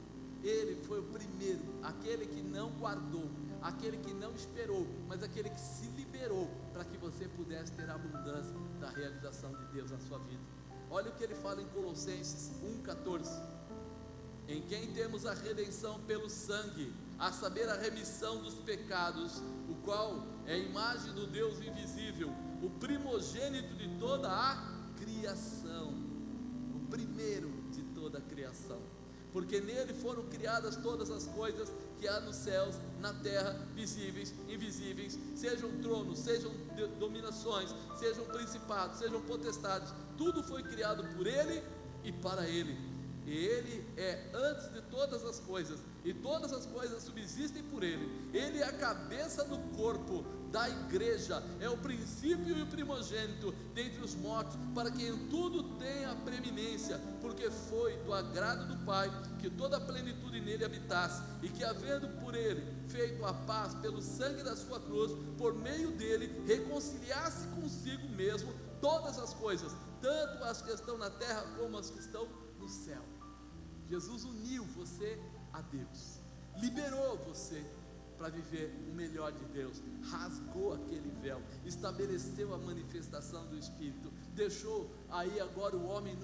Ele foi o primeiro, aquele que não guardou, aquele que não esperou, mas aquele que se liberou para que você pudesse ter a abundância da realização de Deus na sua vida. Olha o que ele fala em Colossenses 1,14: em quem temos a redenção pelo sangue, a saber, a remissão dos pecados, o qual é a imagem do Deus invisível, o primogênito de toda a criação, o primeiro de toda a criação, porque nele foram criadas todas as coisas que há nos céus, na terra, visíveis, invisíveis, sejam tronos, sejam dominações, sejam principados, sejam potestades, tudo foi criado por ele e para ele. E ele é antes de todas as coisas, e todas as coisas subsistem por ele. Ele é a cabeça do corpo, da igreja, é o princípio e o primogênito dentre os mortos, para que em tudo tenha preeminência, porque foi do agrado do Pai que toda a plenitude nele habitasse, e que, havendo por ele feito a paz pelo sangue da sua cruz, por meio dele reconciliasse consigo mesmo todas as coisas, tanto as que estão na terra como as que estão no céu. Jesus uniu você a Deus, liberou você para viver o melhor de Deus, rasgou aquele véu, estabeleceu a manifestação do Espírito, deixou aí agora o homem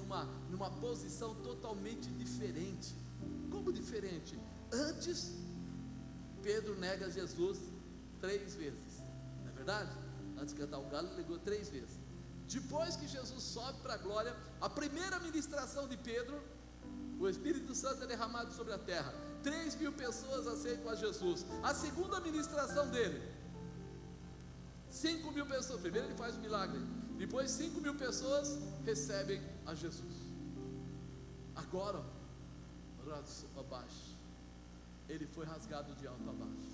numa posição totalmente diferente. Como diferente? Antes, Pedro nega Jesus 3 vezes, não é verdade? Antes de cantar o galo, ele negou 3 vezes. Depois que Jesus sobe para a glória, a primeira ministração de Pedro, o Espírito Santo é derramado sobre a terra, 3.000 pessoas aceitam a Jesus. A segunda ministração dele, 5.000 pessoas, primeiro ele faz o milagre, depois 5.000 pessoas recebem a Jesus. Agora, abaixo, ele foi rasgado de alto a baixo.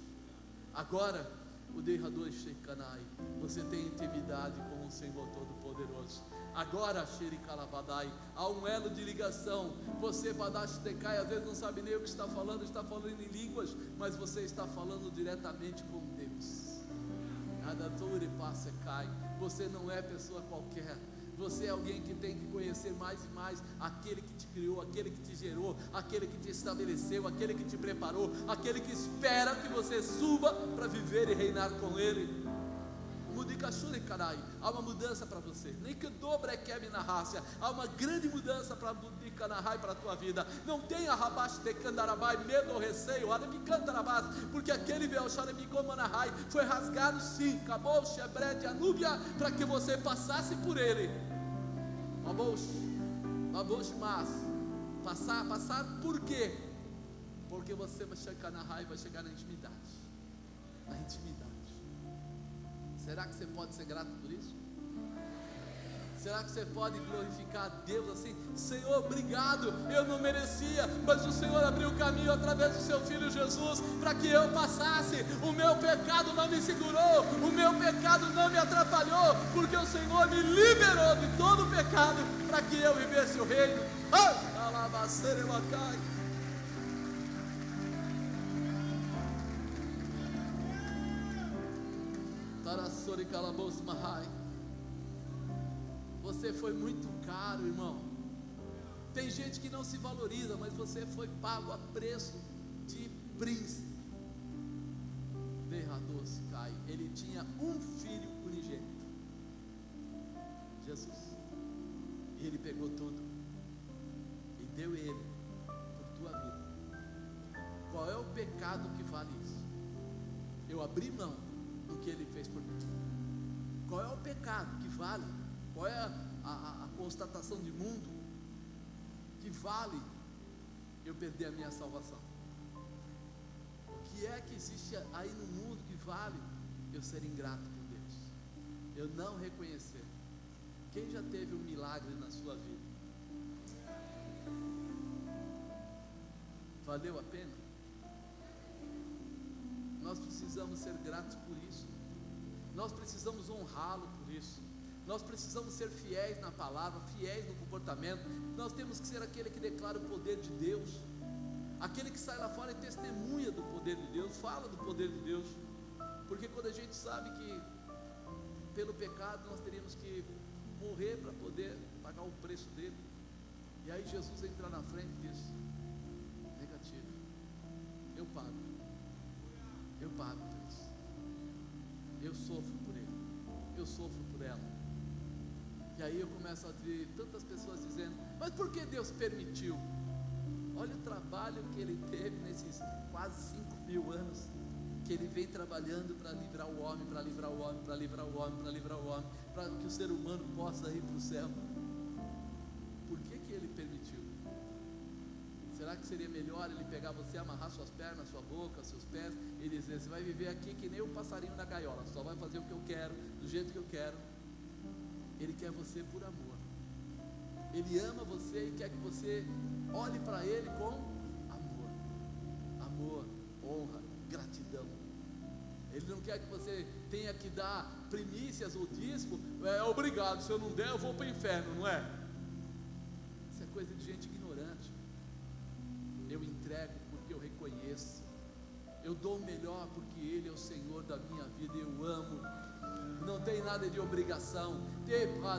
Agora, o derrador Shekanai, você tem intimidade com o Senhor Todo-Poderoso. Agora, Xerikalabadai, há um elo de ligação. Você, Badashtecai, às vezes não sabe nem o que está falando em línguas, mas você está falando diretamente com Deus. Adature Passekai, você não é pessoa qualquer. Você é alguém que tem que conhecer mais e mais aquele que te criou, aquele que te gerou, aquele que te estabeleceu, aquele que te preparou, aquele que espera que você suba para viver e reinar com ele. Há uma mudança para você. Nem que dobra na raça. Há uma grande mudança para a tua vida. Não tenha medo ou receio, porque aquele véu foi rasgado sim. Acabou o Anúbia, para que você passasse por ele. Mas passar por quê? Porque você vai chegar na intimidade. Na intimidade. Será que você pode ser grato por isso? Será que você pode glorificar a Deus assim? Senhor, obrigado, eu não merecia, mas o Senhor abriu o caminho através do seu Filho Jesus, para que eu passasse. O meu pecado não me segurou, o meu pecado não me atrapalhou, porque o Senhor me liberou de todo o pecado, para que eu vivesse o reino. Você foi muito caro, irmão. Tem gente que não se valoriza, mas você foi pago a preço de príncipe. Ele tinha um filho unigênito, Jesus, e ele pegou tudo e deu ele por tua vida. Qual é o pecado que vale isso? Eu abri mão do que ele fez por mim. Qual é o pecado que vale? Qual é a constatação de mundo que vale eu perder a minha salvação? O que é que existe aí no mundo que vale eu ser ingrato por Deus? Eu não reconhecer. Quem já teve um milagre na sua vida? Valeu a pena? Nós precisamos ser gratos por isso. Nós precisamos honrá-lo por isso. Nós precisamos ser fiéis na palavra, fiéis no comportamento. Nós temos que ser aquele que declara o poder de Deus, aquele que sai lá fora e testemunha do poder de Deus, fala do poder de Deus. Porque quando a gente sabe que pelo pecado nós teríamos que morrer para poder pagar o preço dele. E aí Jesus entra na frente e diz: negativo, eu pago por isso, eu sofro por ele, eu sofro por ela. E aí eu começo a ver tantas pessoas dizendo: mas por que Deus permitiu? Olha o trabalho que ele teve nesses quase 5.000 anos, que ele vem trabalhando para livrar o homem, para livrar o homem, para livrar o homem, para livrar o homem, para que o ser humano possa ir para o céu. Por que ele permitiu? Será que seria melhor ele pegar você, amarrar suas pernas, sua boca, seus pés e dizer: você vai viver aqui que nem o passarinho na gaiola, só vai fazer o que eu quero, do jeito que eu quero? Ele quer você por amor, ele ama você e quer que você olhe para ele com amor, honra, gratidão. Ele não quer que você tenha que dar primícias ou dízimo. Obrigado, se eu não der eu vou para o inferno, não é? Isso é coisa de gente ignorante. Eu entrego porque eu reconheço, eu dou o melhor porque ele é o Senhor da minha vida, eu amo. Não tem nada de obrigação,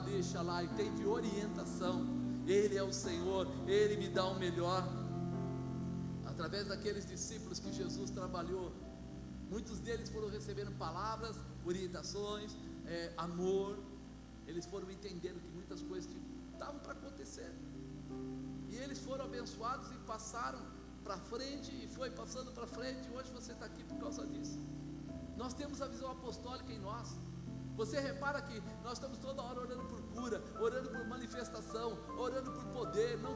deixa lá, e tem de orientação. Ele é o Senhor, ele me dá o melhor. Através daqueles discípulos que Jesus trabalhou, muitos deles foram recebendo palavras, orientações, amor. Eles foram entendendo que muitas coisas estavam para acontecer, e eles foram abençoados e passaram para frente, e foi passando para frente, e hoje você está aqui por causa disso. Nós temos a visão apostólica em nós. Você repara que nós estamos toda hora orando por cura, orando por manifestação, orando por poder. Não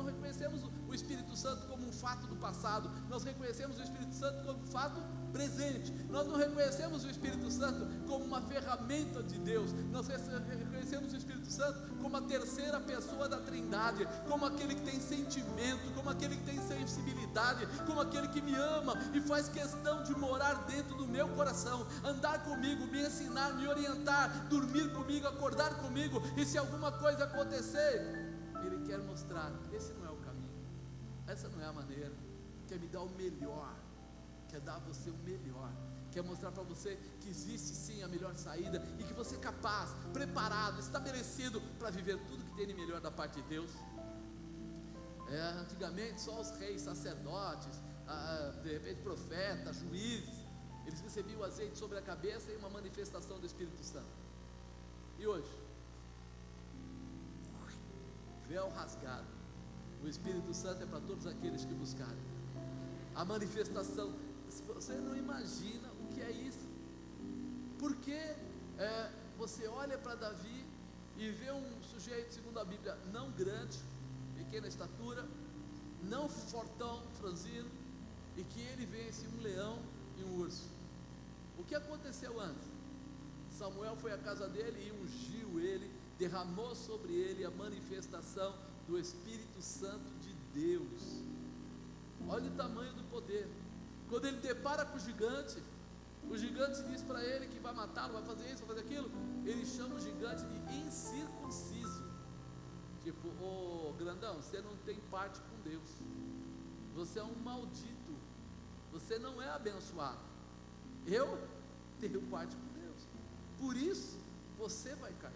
reconhecemos o Espírito Santo como um fato do passado, nós reconhecemos o Espírito Santo como um fato presente. Nós não reconhecemos o Espírito Santo como uma ferramenta de Deus, nós reconhecemos o Espírito Santo como a terceira pessoa da Trindade, como aquele que tem sentimento, como aquele que tem sensibilidade, como aquele que me ama e faz questão de morar dentro do meu coração, andar comigo, me ensinar, me orientar, dormir comigo, acordar comigo, e se alguma coisa acontecer, Ele quer mostrar: esse não é o caminho, essa não é a maneira. Quer me dar o melhor, quer dar a você o melhor, quer mostrar para você que existe sim a melhor saída, e que você é capaz, preparado, estabelecido para viver tudo que tem de melhor da parte de Deus. Antigamente só os reis, sacerdotes, de repente profetas, juízes, eles recebiam o azeite sobre a cabeça e uma manifestação do Espírito Santo. E hoje, véu rasgado, o Espírito Santo é para todos aqueles que buscarem. A manifestação, você não imagina o que é isso, porque você olha para Davi e vê um sujeito, segundo a Bíblia, não grande, pequena estatura, não fortão, franzino, e que ele vence um leão e um urso. O que aconteceu antes? Samuel foi à casa dele e ungiu ele, derramou sobre ele a manifestação do Espírito Santo de Deus. Olha o tamanho do poder. Quando ele depara com o gigante diz para ele que vai matá-lo, vai fazer isso, vai fazer aquilo. Ele chama o gigante de incircunciso. Tipo: ô grandão, você não tem parte com Deus, você é um maldito, você não é abençoado. Eu tenho parte com Deus, por isso você vai cair.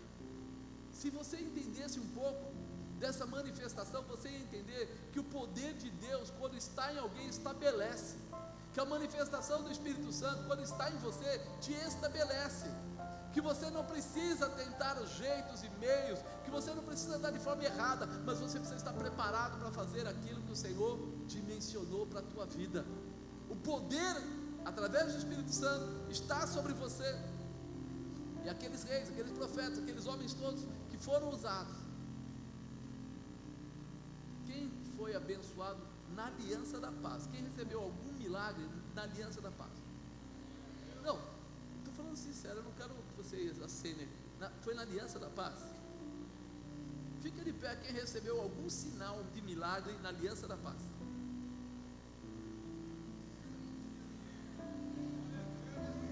Se você entendesse um pouco dessa manifestação, você ia entender que o poder de Deus, quando está em alguém, estabelece. Que a manifestação do Espírito Santo, quando está em você, te estabelece. Que você não precisa tentar os jeitos e meios, que você não precisa andar de forma errada, mas você precisa estar preparado para fazer aquilo que o Senhor dimensionou para a tua vida. O poder, através do Espírito Santo, está sobre você. E aqueles reis, aqueles profetas, aqueles homens todos que foram usados, quem foi abençoado na aliança da paz? Quem recebeu algum milagre na aliança da paz? Não, estou falando sincero, eu não quero que vocês acenem. Foi na aliança da paz? Fica de pé quem recebeu algum sinal de milagre na aliança da paz.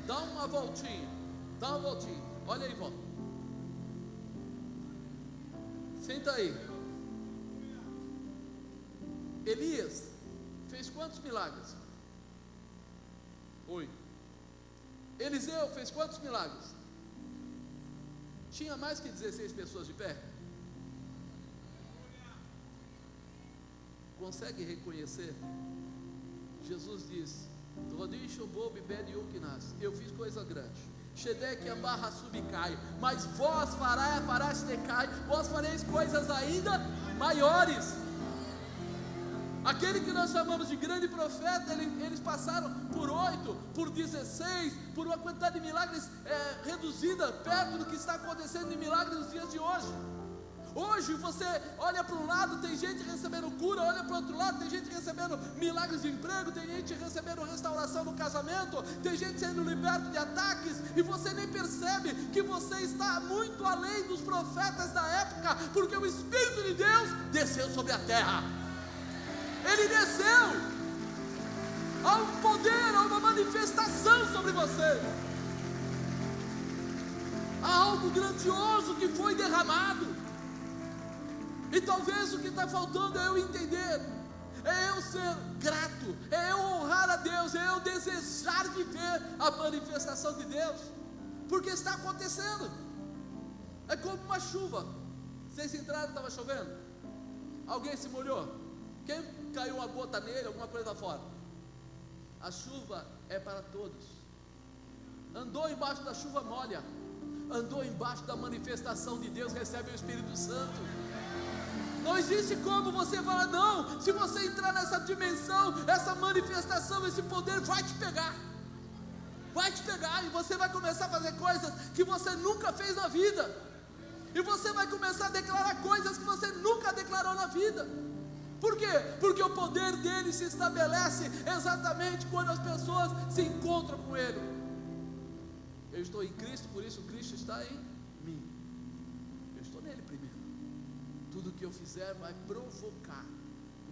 Dá uma voltinha, olha aí em volta. Senta aí. Elias fez quantos milagres? 8. Eliseu fez quantos milagres? tinha mais que 16 pessoas de pé? Consegue reconhecer? Jesus diz: eu fiz coisa grande, Shedeque Abarra Subicai, mas vós farás decai, vós fareis coisas ainda maiores. Aquele que nós chamamos de grande profeta, eles passaram por 8, por 16, por uma quantidade de milagres reduzida, perto do que está acontecendo em milagres nos dias de hoje. Hoje você olha para um lado, tem gente recebendo cura, olha para o outro lado, tem gente recebendo milagres de emprego, tem gente recebendo restauração no casamento, tem gente sendo liberto de ataques, e você nem percebe que você está muito além dos profetas da época, porque o Espírito de Deus desceu sobre a terra. Ele desceu. Há um poder, há uma manifestação sobre você. Há algo grandioso que foi derramado. E talvez o que está faltando é eu entender, é eu ser grato, é eu honrar a Deus, é eu desejar viver a manifestação de Deus, porque está acontecendo. É como uma chuva. Vocês entraram, estava chovendo, alguém se molhou? Quem caiu uma gota nele, alguma coisa lá fora? A chuva é para todos. Andou embaixo da chuva, molha. Andou embaixo da manifestação de Deus, recebe o Espírito Santo. Não existe como você falar não. Se você entrar nessa dimensão, essa manifestação, esse poder vai te pegar. Vai te pegar, e você vai começar a fazer coisas que você nunca fez na vida. E você vai começar a declarar coisas que você nunca declarou na vida. Por quê? Porque o poder dele se estabelece exatamente quando as pessoas se encontram com ele. Eu estou em Cristo, por isso Cristo está em mim. Eu estou nele primeiro. Tudo que eu fizer vai provocar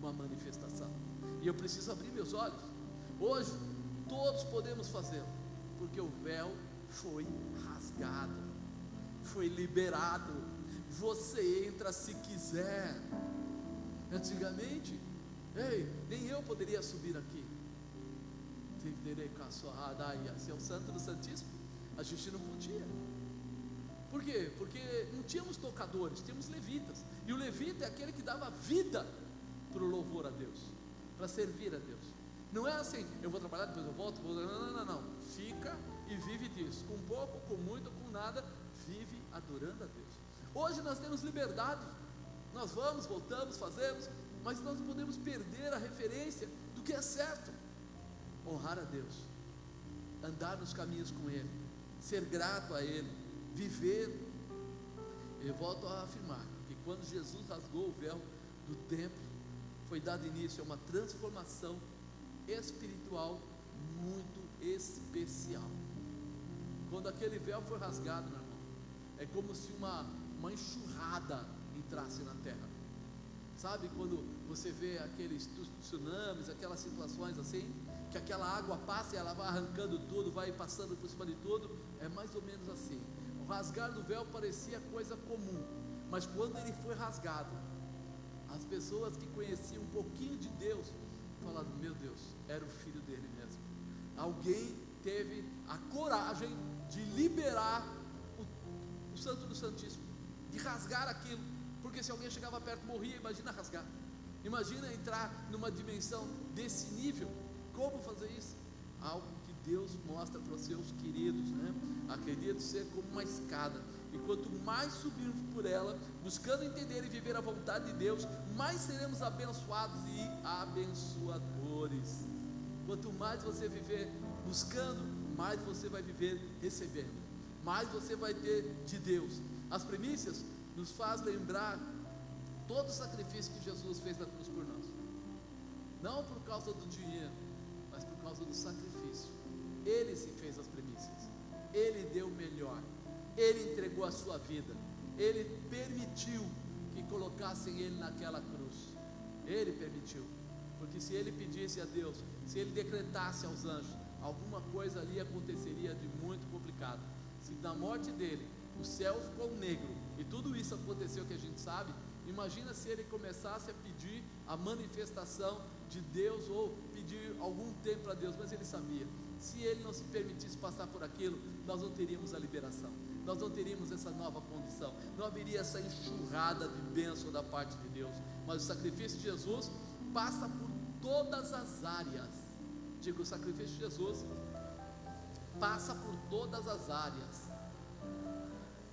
uma manifestação. E eu preciso abrir meus olhos. Hoje, todos podemos fazê-lo, porque o véu foi rasgado, foi liberado. Você entra se quiser. Antigamente, nem eu poderia subir aqui. Ser o santo do Santíssimo, a gente não podia. Por quê? Porque não tínhamos tocadores, tínhamos levitas. E o levita é aquele que dava vida para o louvor a Deus, para servir a Deus. Não é assim, eu vou trabalhar, depois eu volto. Não. Fica e vive disso. Com pouco, com muito, com nada, vive adorando a Deus. Hoje nós temos liberdade. Nós vamos, voltamos, fazemos, mas nós não podemos perder a referência do que é certo. Honrar a Deus, andar nos caminhos com Ele, ser grato a Ele, viver. Eu volto a afirmar que quando Jesus rasgou o véu do templo, foi dado início a uma transformação espiritual muito especial. Quando aquele véu foi rasgado, meu irmão, é como se uma enxurrada entrasse na terra. Sabe quando você vê aqueles tsunamis, aquelas situações assim, que aquela água passa e ela vai arrancando tudo, vai passando por cima de tudo? É mais ou menos assim. O rasgar do véu parecia coisa comum, mas quando ele foi rasgado, as pessoas que conheciam um pouquinho de Deus falaram: meu Deus, era o filho dele mesmo. Alguém teve a coragem de liberar o Santo do Santíssimo, de rasgar aquilo, porque se alguém chegava perto morria. Imagina rasgar, imagina entrar numa dimensão desse nível. Como fazer isso? Algo que Deus mostra para os seus queridos, né? Acredito ser como uma escada, e quanto mais subirmos por ela, buscando entender e viver a vontade de Deus, mais seremos abençoados e abençoadores. Quanto mais você viver buscando, mais você vai viver recebendo, mais você vai ter de Deus. As primícias nos faz lembrar todo o sacrifício que Jesus fez na cruz por nós, não por causa do dinheiro, mas por causa do sacrifício. Ele se fez as primícias, Ele deu o melhor, Ele entregou a sua vida, Ele permitiu que colocassem Ele naquela cruz. Ele permitiu, porque se Ele pedisse a Deus, se Ele decretasse aos anjos, alguma coisa ali aconteceria de muito complicado. Se na morte dele o céu ficou negro e tudo isso aconteceu que a gente sabe, imagina se ele começasse a pedir a manifestação de Deus, ou pedir algum tempo a Deus. Mas ele sabia Se Ele não se permitisse passar por aquilo, nós não teríamos a liberação, nós não teríamos essa nova condição, não haveria essa enxurrada de bênção da parte de Deus. Mas o sacrifício de Jesus passa por todas as áreas. Digo, o sacrifício de Jesus passa por todas as áreas.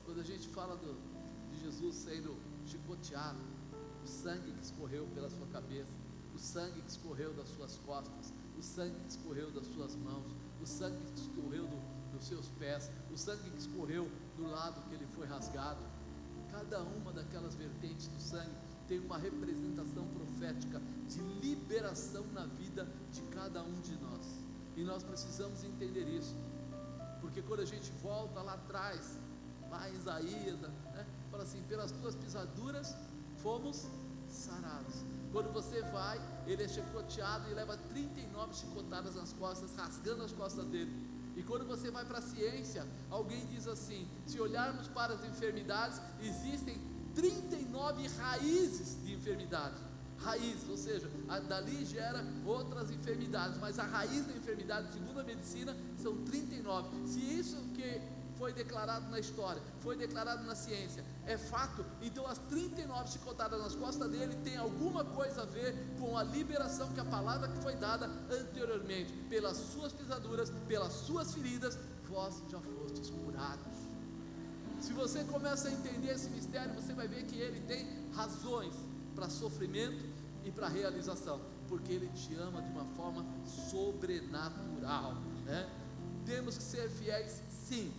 Quando a gente fala de Jesus sendo chicoteado, o sangue que escorreu pela sua cabeça, o sangue que escorreu das suas costas, o sangue que escorreu das suas mãos, o sangue que escorreu dos seus pés, o sangue que escorreu do lado que ele foi rasgado, cada uma daquelas vertentes do sangue tem uma representação profética de liberação na vida de cada um de nós, e nós precisamos entender isso, porque quando a gente volta lá atrás, lá em Isaías, né, fala assim: pelas tuas pisaduras fomos sarados. Quando você vai, ele é chicoteado e leva 39 chicotadas nas costas, rasgando as costas dele. E quando você vai para a ciência, alguém diz assim: se olharmos para as enfermidades, existem 39 raízes de enfermidade. Raízes, ou seja, dali gera outras enfermidades, mas a raiz da enfermidade, segundo a medicina, são 39. Se isso que foi declarado na história, foi declarado na ciência, é fato, então as 39 chicotadas nas costas dele tem alguma coisa a ver com a liberação que a palavra que foi dada anteriormente: pelas suas pisaduras, pelas suas feridas, vós já fostes curados. Se você começa a entender esse mistério, você vai ver que ele tem razões para sofrimento e para realização, porque ele te ama de uma forma sobrenatural, né? Temos que ser fiéis, sim,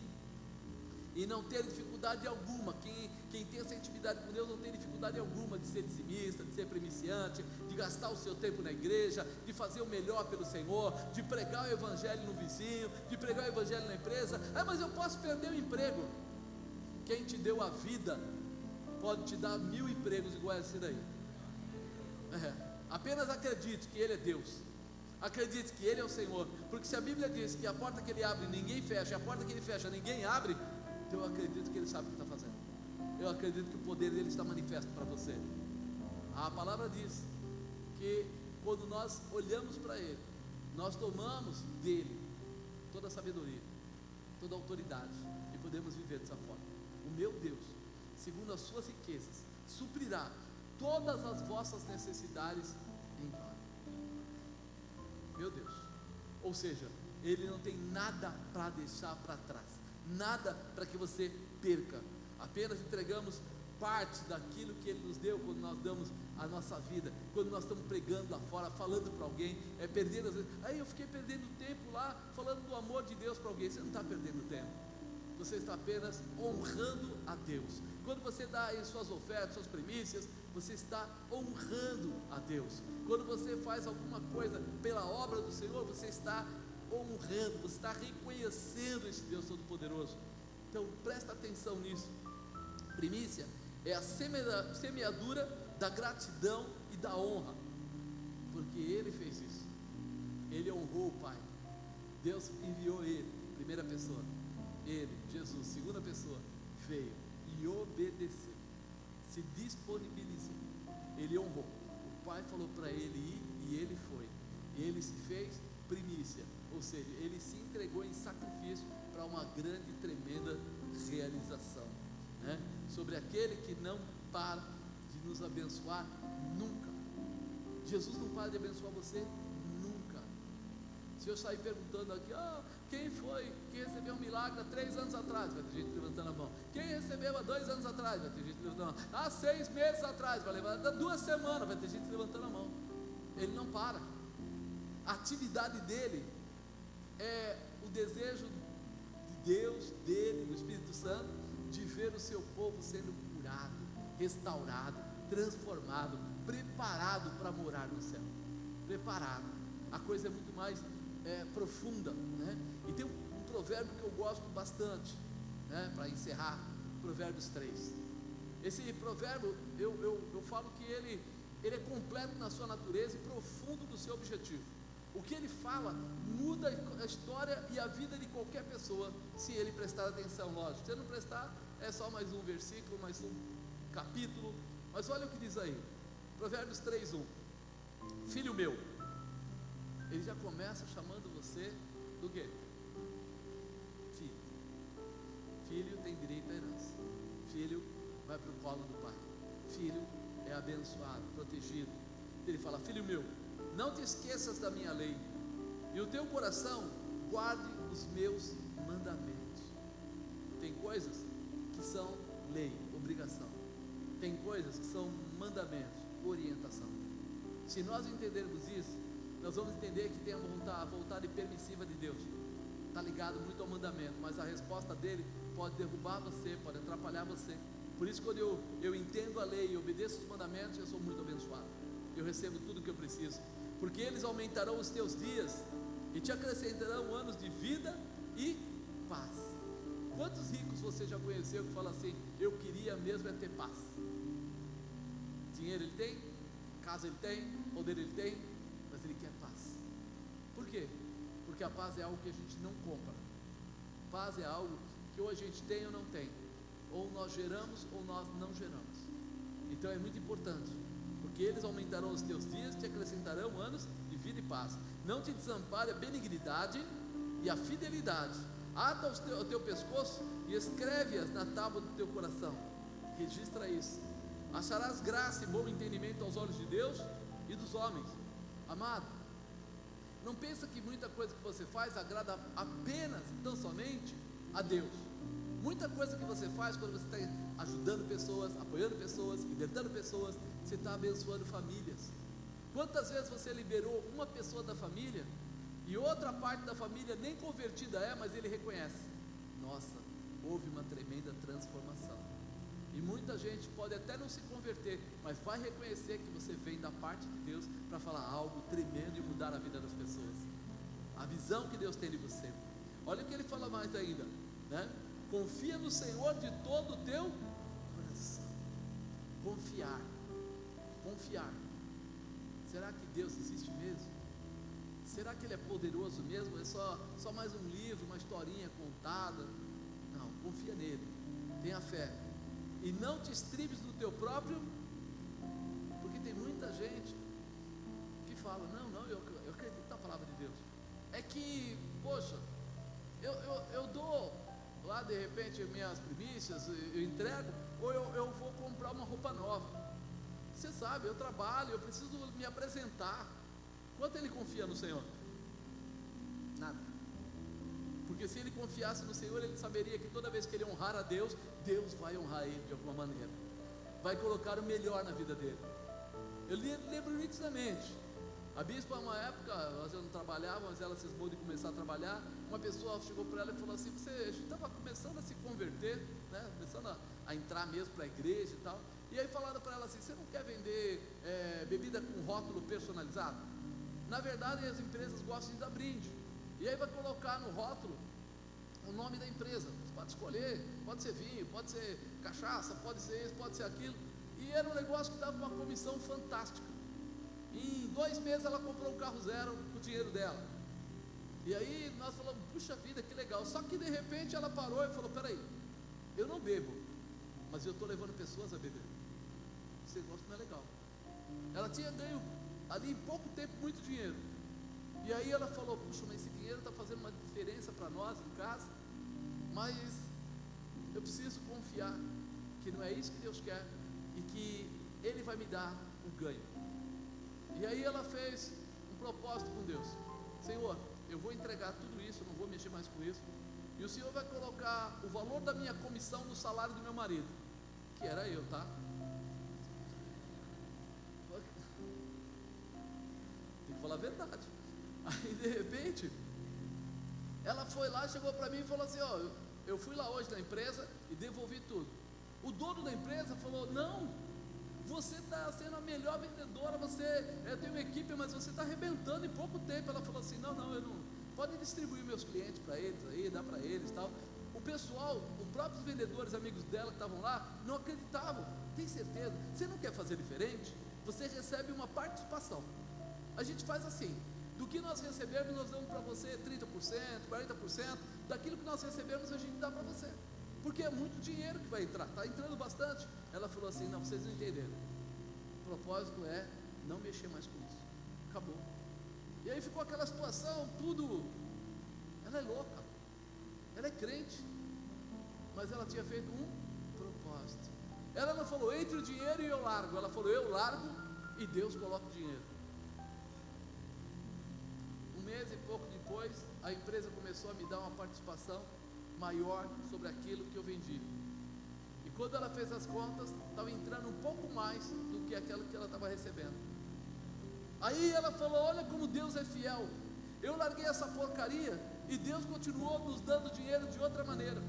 e não ter dificuldade alguma. Quem tem essa intimidade com Deus não tem dificuldade alguma de ser dizimista, de ser primiciante, de gastar o seu tempo na igreja, de fazer o melhor pelo Senhor, de pregar o evangelho no vizinho, de pregar o evangelho na empresa. Mas eu posso perder o emprego. Quem te deu a vida pode te dar 1000 empregos iguais a esse daí. Apenas acredite que Ele é Deus, acredite que Ele é o Senhor, porque se a Bíblia diz que a porta que Ele abre ninguém fecha, e a porta que Ele fecha ninguém abre, então eu acredito que Ele sabe o que está fazendo. Eu acredito que o poder dele está manifesto para você. A palavra diz que quando nós olhamos para Ele, nós tomamos dele toda a sabedoria, toda a autoridade, e podemos viver dessa forma. O meu Deus, segundo as suas riquezas, suprirá todas as vossas necessidades em glória. Meu Deus, ou seja, Ele não tem nada para deixar para trás, nada para que você perca. Apenas entregamos parte daquilo que Ele nos deu quando nós damos a nossa vida, quando nós estamos pregando lá fora, falando para alguém, perdendo às vezes. Aí eu fiquei perdendo tempo lá, falando do amor de Deus para alguém. Você não está perdendo tempo, você está apenas honrando a Deus. Quando você dá aí suas ofertas, suas primícias, você está honrando a Deus. Quando você faz alguma coisa pela obra do Senhor, você está honrando, você está reconhecendo esse Deus Todo-Poderoso. Então presta atenção nisso. Primícia é a semeadura da gratidão e da honra, porque Ele fez isso. Ele honrou o Pai. Deus enviou Ele, primeira pessoa. Ele, Jesus, segunda pessoa, veio e obedeceu, se disponibilizou. Ele honrou. O Pai falou para ele ir e ele foi. E ele se fez primícia, ou seja, ele se entregou em sacrifício para uma grande e tremenda realização, né? Sobre aquele que não para de nos abençoar nunca. Jesus não para de abençoar você nunca. Se eu sair perguntando aqui, quem foi que recebeu um milagre há 3 anos atrás? Vai ter gente levantando a mão. Quem recebeu há 2 anos atrás? Vai ter gente levantando a mão. Há 6 meses atrás? Vai levantar. Há 2 semanas? Vai ter gente levantando a mão. Ele não para. A atividade dele é o desejo de Deus, dele, do Espírito Santo, de ver o seu povo sendo curado, restaurado, transformado, preparado para morar no céu. Preparado. A coisa é muito mais profunda, né? E tem um provérbio que eu gosto bastante, né? Para encerrar, Provérbios 3. Esse provérbio, eu falo que ele é completo na sua natureza e profundo no seu objetivo. O que ele fala muda a história e a vida de qualquer pessoa, se ele prestar atenção, lógico. Se ele não prestar, é só mais um versículo, mais um capítulo. Mas olha o que diz aí, Provérbios 3:1. Filho meu, ele já começa chamando você do quê? Filho. Filho tem direito à herança. Filho vai para o colo do pai. Filho é abençoado, protegido. Ele fala: filho meu, não te esqueças da minha lei, e o teu coração guarde os meus mandamentos. Tem coisas que são lei, obrigação. Tem coisas que são mandamentos, orientação. Se nós entendermos isso, nós vamos entender que tem a vontade permissiva de Deus. Está ligado muito ao mandamento, mas a resposta dele pode derrubar você, pode atrapalhar você. Por isso, quando eu entendo a lei e obedeço os mandamentos, eu sou muito abençoado. Eu recebo tudo o que eu preciso, porque eles aumentarão os teus dias e te acrescentarão anos de vida e paz. Quantos ricos você já conheceu que fala assim: eu queria mesmo é ter paz? Dinheiro ele tem, casa ele tem, poder ele tem, mas ele quer paz. Por quê? Porque a paz é algo que a gente não compra. Paz é algo que ou a gente tem ou não tem, ou nós geramos ou nós não geramos. Então é muito importante, porque eles aumentarão os teus dias, te acrescentarão anos de vida e paz. Não te desampare a benignidade e a fidelidade. Ata o teu pescoço e escreve-as na tábua do teu coração. Registra isso. Acharás graça e bom entendimento aos olhos de Deus e dos homens. Amado, não pensa que muita coisa que você faz agrada apenas, tão somente a Deus. Muita coisa que você faz, quando você está ajudando pessoas, apoiando pessoas, libertando pessoas, você está abençoando famílias. Quantas vezes você liberou uma pessoa da família e outra parte da família nem convertida é, mas ele reconhece: nossa, houve uma tremenda transformação. E muita gente pode até não se converter, mas vai reconhecer que você vem da parte de Deus para falar algo tremendo e mudar a vida das pessoas. A visão que Deus tem de você. Olha o que ele fala mais ainda, né? Confia no Senhor de todo o teu coração. Confiar. Confiar. Será que Deus existe mesmo? Será que Ele é poderoso mesmo? É só mais um livro, uma historinha contada? Não, confia nele. Tenha fé. E não te estribes no teu próprio, porque tem muita gente que fala: não, eu acredito na palavra de Deus. É que, poxa, eu dou lá de repente minhas primícias, eu entrego, ou eu vou comprar uma roupa nova. Você sabe, eu trabalho, eu preciso me apresentar. Quanto ele confia no Senhor? Nada. Porque se ele confiasse no Senhor, ele saberia que toda vez que ele honrar a Deus, Deus vai honrar ele de alguma maneira, vai colocar o melhor na vida dele. Eu lembro nitidamente, a bispa, uma época, nós já não trabalhávamos, mas ela cismou de começar a trabalhar. Uma pessoa chegou para ela e falou assim: a gente estava começando a se converter, né? Começando a entrar mesmo para a igreja e tal. E aí falaram para ela assim: você não quer vender bebida com rótulo personalizado? Na verdade, as empresas gostam de dar brinde, e aí vai colocar no rótulo o nome da empresa. Você pode escolher, pode ser vinho, pode ser cachaça, pode ser isso, pode ser aquilo. E era um negócio que dava uma comissão fantástica. Em 2 meses ela comprou um carro zero com o dinheiro dela. E aí nós falamos: puxa vida, que legal. Só que de repente ela parou e falou: peraí, eu não bebo, mas eu estou levando pessoas a beber. Esse negócio não é legal. Ela tinha ganho ali em pouco tempo muito dinheiro. E aí ela falou: puxa, mas esse dinheiro está fazendo uma diferença para nós em casa, mas eu preciso confiar que não é isso que Deus quer e que Ele vai me dar o ganho. E aí ela fez um propósito com Deus: Senhor, eu vou entregar tudo isso, não vou mexer mais com isso, e o Senhor vai colocar o valor da minha comissão no salário do meu marido, que era eu, tá? Tem que falar a verdade. Aí de repente ela foi lá, chegou para mim e falou assim: ó, eu fui lá hoje na empresa e devolvi tudo. O dono da empresa falou: não, você está sendo a melhor vendedora, você tem uma equipe, mas você está arrebentando em pouco tempo. Ela falou assim: não, eu não, pode distribuir meus clientes para eles aí, dá para eles tal. O pessoal, os próprios vendedores amigos dela que estavam lá, não acreditavam. Tem certeza? Você não quer fazer diferente? Você recebe uma participação. A gente faz assim: do que nós recebemos, nós damos para você 30%, 40%, daquilo que nós recebemos a gente dá para você, porque é muito dinheiro que vai entrar, está entrando bastante. Ela falou assim: não, vocês não entenderam, o propósito é não mexer mais com isso, acabou. E aí ficou aquela situação, tudo Ela é louca, ela é crente, mas ela tinha feito um propósito. Ela não falou entre o dinheiro e eu largo, ela falou eu largo e Deus coloca o dinheiro. Um mês e pouco depois, a empresa começou a me dar uma participação maior sobre aquilo que eu vendi. E quando ela fez as contas, estava entrando um pouco mais do que aquela que ela estava recebendo. Aí ela falou: olha como Deus é fiel, eu larguei essa porcaria e Deus continuou nos dando dinheiro de outra maneira,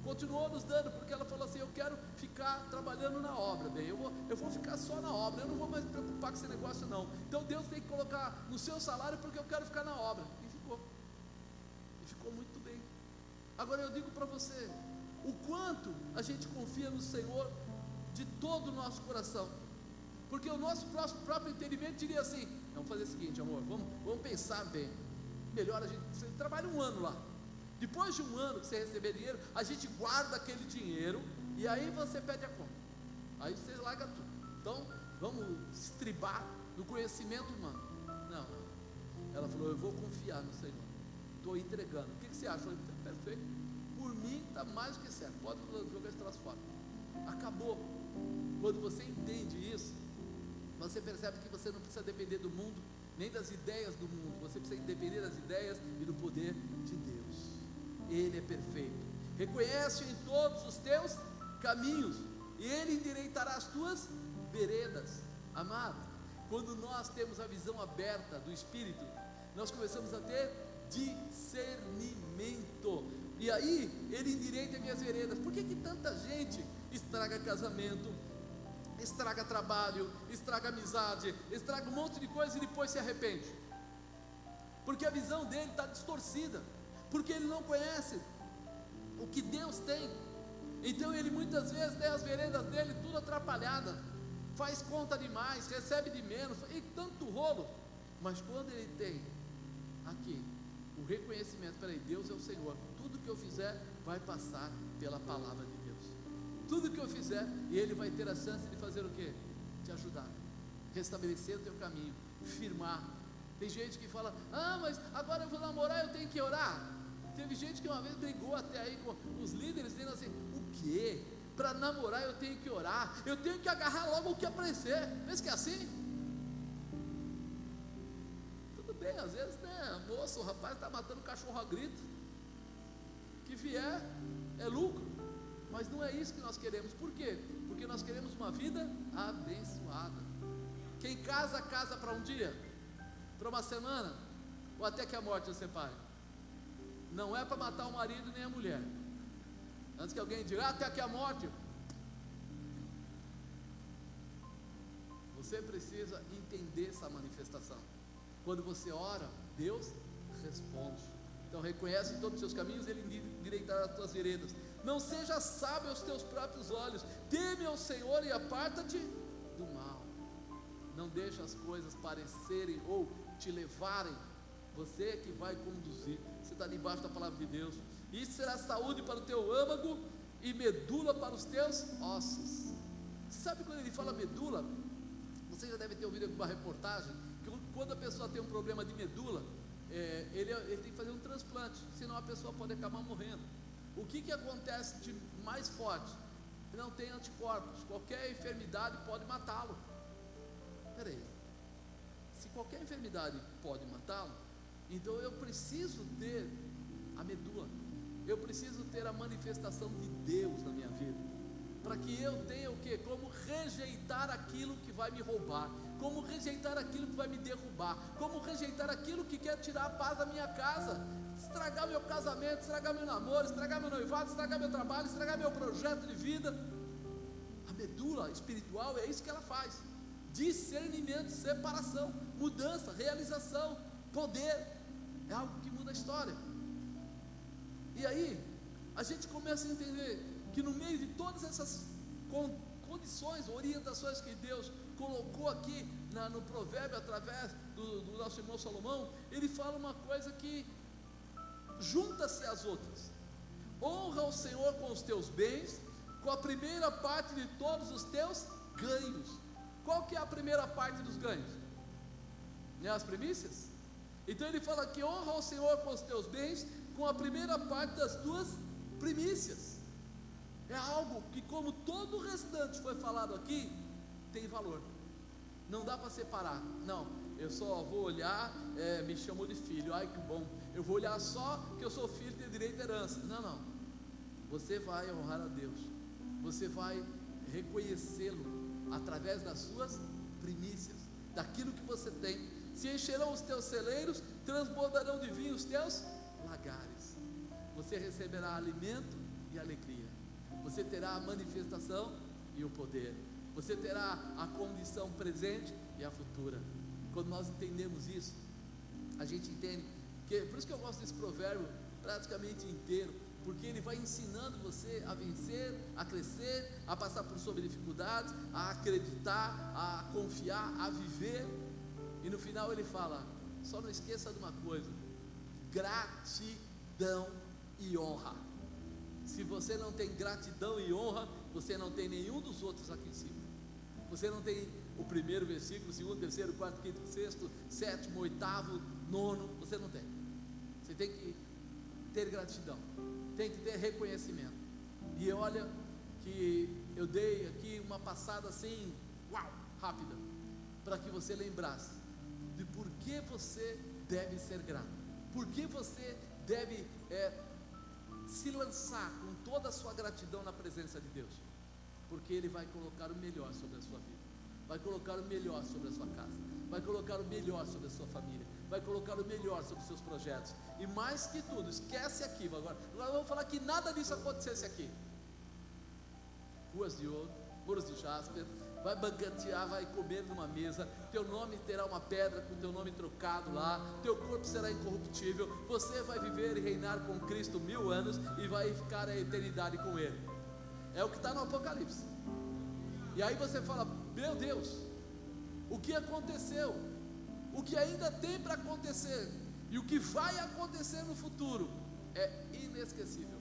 continuou nos dando, porque ela falou assim: eu quero ficar trabalhando na obra, bem, eu vou ficar só na obra, eu não vou mais me preocupar com esse negócio não, então Deus tem que colocar no seu salário porque eu quero ficar na obra, e ficou muito bem. Agora eu digo para você, o quanto a gente confia no Senhor de todo o nosso coração, porque o nosso próprio entendimento diria assim: vamos fazer o seguinte, amor, vamos pensar bem, melhor você trabalha um ano lá, depois de um ano que você receber dinheiro, a gente guarda aquele dinheiro, e aí você pede a conta, aí você larga tudo. Então, vamos estribar no conhecimento humano. Não, ela falou: eu vou confiar no Senhor, estou entregando. O que você acha? Eu falei: perfeito, por mim está mais do que certo, pode jogar esse troço fora, acabou. Quando você entende isso, você percebe que você não precisa depender do mundo, nem das ideias do mundo, você precisa depender das ideias e do poder de Deus. Ele é perfeito. Reconhece em todos os teus caminhos, e Ele endireitará as tuas veredas. Amado, quando nós temos a visão aberta do Espírito, nós começamos a ter discernimento, e aí Ele endireita minhas veredas. Por que tanta gente estraga casamento, estraga trabalho, estraga amizade, estraga um monte de coisa e depois se arrepende? Porque a visão dele está distorcida, porque ele não conhece o que Deus tem. Então ele muitas vezes tem as veredas dele tudo atrapalhada, faz conta demais, recebe de menos, e tanto rolo. Mas quando ele tem aqui o reconhecimento: peraí, Deus é o Senhor, tudo que eu fizer vai passar pela palavra de Deus, tudo que eu fizer, e Ele vai ter a chance de fazer o quê? Te ajudar, restabelecer o teu caminho, firmar. Tem gente que fala: ah, mas agora eu vou namorar, eu tenho que orar. Teve gente que uma vez brigou até aí com os líderes, dizendo assim: o quê? Para namorar eu tenho que orar, eu tenho que agarrar logo o que aparecer. Pensa que é assim? Tudo bem, às vezes, né, moço, o rapaz está matando cachorro a grito, que vier é lucro, mas não é isso que nós queremos. Por quê? Porque nós queremos uma vida abençoada. Quem casa, casa para um dia, para uma semana, ou até que a morte os separe. Não é para matar o marido nem a mulher. Antes que alguém diga: até que a morte. Você precisa entender essa manifestação. Quando você ora, Deus responde. Então reconhece em todos os seus caminhos, Ele endireitará as tuas veredas. Não seja sábio aos teus próprios olhos, teme ao Senhor e aparta-te do mal. Não deixe as coisas parecerem ou te levarem, você que vai conduzir, você está debaixo da palavra de Deus. Isso será saúde para o teu âmago e medula para os teus ossos. Você sabe quando ele fala medula? Você já deve ter ouvido alguma reportagem que quando a pessoa tem um problema de medula, ele tem que fazer um transplante, senão a pessoa pode acabar morrendo. O que acontece de mais forte? Não tem anticorpos, qualquer enfermidade pode matá-lo. Peraí, se qualquer enfermidade pode matá-lo, então eu preciso ter a medula, eu preciso ter a manifestação de Deus na minha vida, para que eu tenha o quê? Como rejeitar aquilo que vai me roubar, como rejeitar aquilo que vai me derrubar, como rejeitar aquilo que quer tirar a paz da minha casa, estragar meu casamento, estragar meu namoro, estragar meu noivado, estragar meu trabalho, estragar meu projeto de vida. A medula espiritual é isso que ela faz: discernimento, separação, mudança, realização, poder. É algo que muda a história. E aí a gente começa a entender que no meio de todas essas condições, orientações que Deus colocou aqui no provérbio, através do nosso irmão Salomão, ele fala uma coisa que junta-se às outras: honra o Senhor com os teus bens, com a primeira parte de todos os teus ganhos. Qual que é a primeira parte dos ganhos? Não é as primícias? Então ele fala que honra o Senhor com os teus bens, com a primeira parte das tuas primícias. É algo que, como todo o restante foi falado aqui, tem valor. Não dá para separar. Não, eu só vou olhar, me chamou de filho, ai que bom. Eu vou olhar só que eu sou filho e tenho direito à herança. Não, não. Você vai honrar a Deus. Você vai reconhecê-lo através das suas primícias, daquilo que você tem. Se encherão os teus celeiros, transbordarão de vinho os teus lagares. Você receberá alimento e alegria. Você terá a manifestação e o poder. Você terá a condição presente e a futura. Quando nós entendemos isso, a gente entende que, por isso que eu gosto desse provérbio praticamente inteiro, porque ele vai ensinando você a vencer, a crescer, a passar por sobre dificuldades, a acreditar, a confiar, a viver. E no final ele fala: só não esqueça de uma coisa: gratidão e honra. Se você não tem gratidão e honra, você não tem nenhum dos outros aqui em cima. Você não tem o primeiro versículo, o segundo, terceiro, quarto, quinto, sexto, sétimo, oitavo, nono. Você não tem. Você tem que ter gratidão, tem que ter reconhecimento. E olha que eu dei aqui uma passada assim, uau, rápida, para que você lembrasse de por que você deve ser grato, por que você deve se lançar com toda a sua gratidão na presença de Deus, porque Ele vai colocar o melhor sobre a sua vida, vai colocar o melhor sobre a sua casa, vai colocar o melhor sobre a sua família, vai colocar o melhor sobre os seus projetos. E mais que tudo, esquece aqui, agora vamos falar que nada disso acontecesse aqui. Ruas de ouro, muros de jasper, vai banquetear, vai comer numa mesa, teu nome terá uma pedra com teu nome trocado lá, teu corpo será incorruptível, você vai viver e reinar com Cristo 1000 anos e vai ficar a eternidade com Ele. É o que está no Apocalipse. E aí você fala: meu Deus, o que aconteceu? O que ainda tem para acontecer e o que vai acontecer no futuro é inesquecível.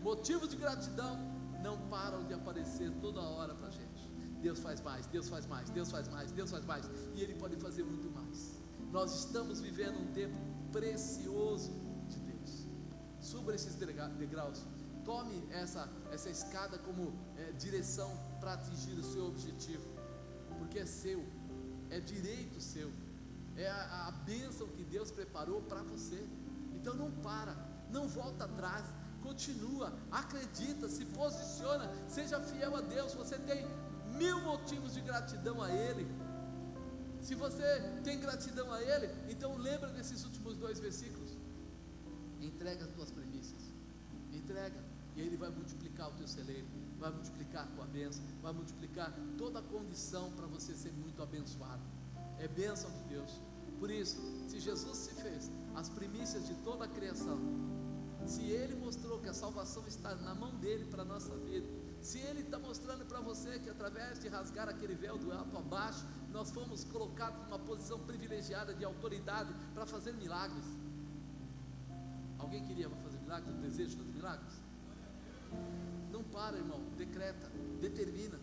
Motivos de gratidão não param de aparecer toda hora para a gente. Deus faz mais, Deus faz mais, Deus faz mais, Deus faz mais, e Ele pode fazer muito mais. Nós estamos vivendo um tempo precioso de Deus. Suba esses degraus, tome essa escada como direção para atingir o seu objetivo, porque é seu, é direito seu, é a bênção que Deus preparou para você. Então não para, não volta atrás, continua, acredita, se posiciona, seja fiel a Deus. Você tem 1000 motivos de gratidão a Ele. Se você tem gratidão a Ele, então lembra desses últimos 2 versículos. Entrega as tuas primícias, entrega, e Ele vai multiplicar o teu celeiro, vai multiplicar a tua bênção, vai multiplicar toda a condição para você ser muito abençoado. É bênção de Deus. Por isso, se Jesus se fez as primícias de toda a criação, se Ele mostrou que a salvação está na mão dEle para a nossa vida, se Ele está mostrando para você que através de rasgar aquele véu do alto a baixo, nós fomos colocados numa posição privilegiada de autoridade para fazer milagres. Alguém queria fazer milagres? Deseja fazer milagres? Não para, irmão, decreta, determina.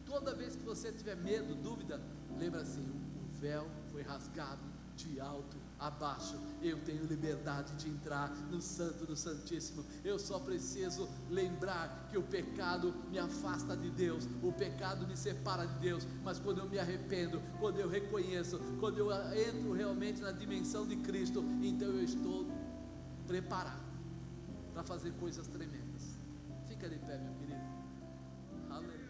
Toda vez que você tiver medo, dúvida, lembra assim: o véu foi rasgado de alto a baixo, eu tenho liberdade de entrar no Santo do Santíssimo. Eu só preciso lembrar que o pecado me afasta de Deus, o pecado me separa de Deus, mas quando eu me arrependo, quando eu reconheço, quando eu entro realmente na dimensão de Cristo, então eu estou preparado para fazer coisas tremendas. Fica de pé, meu querido. Aleluia.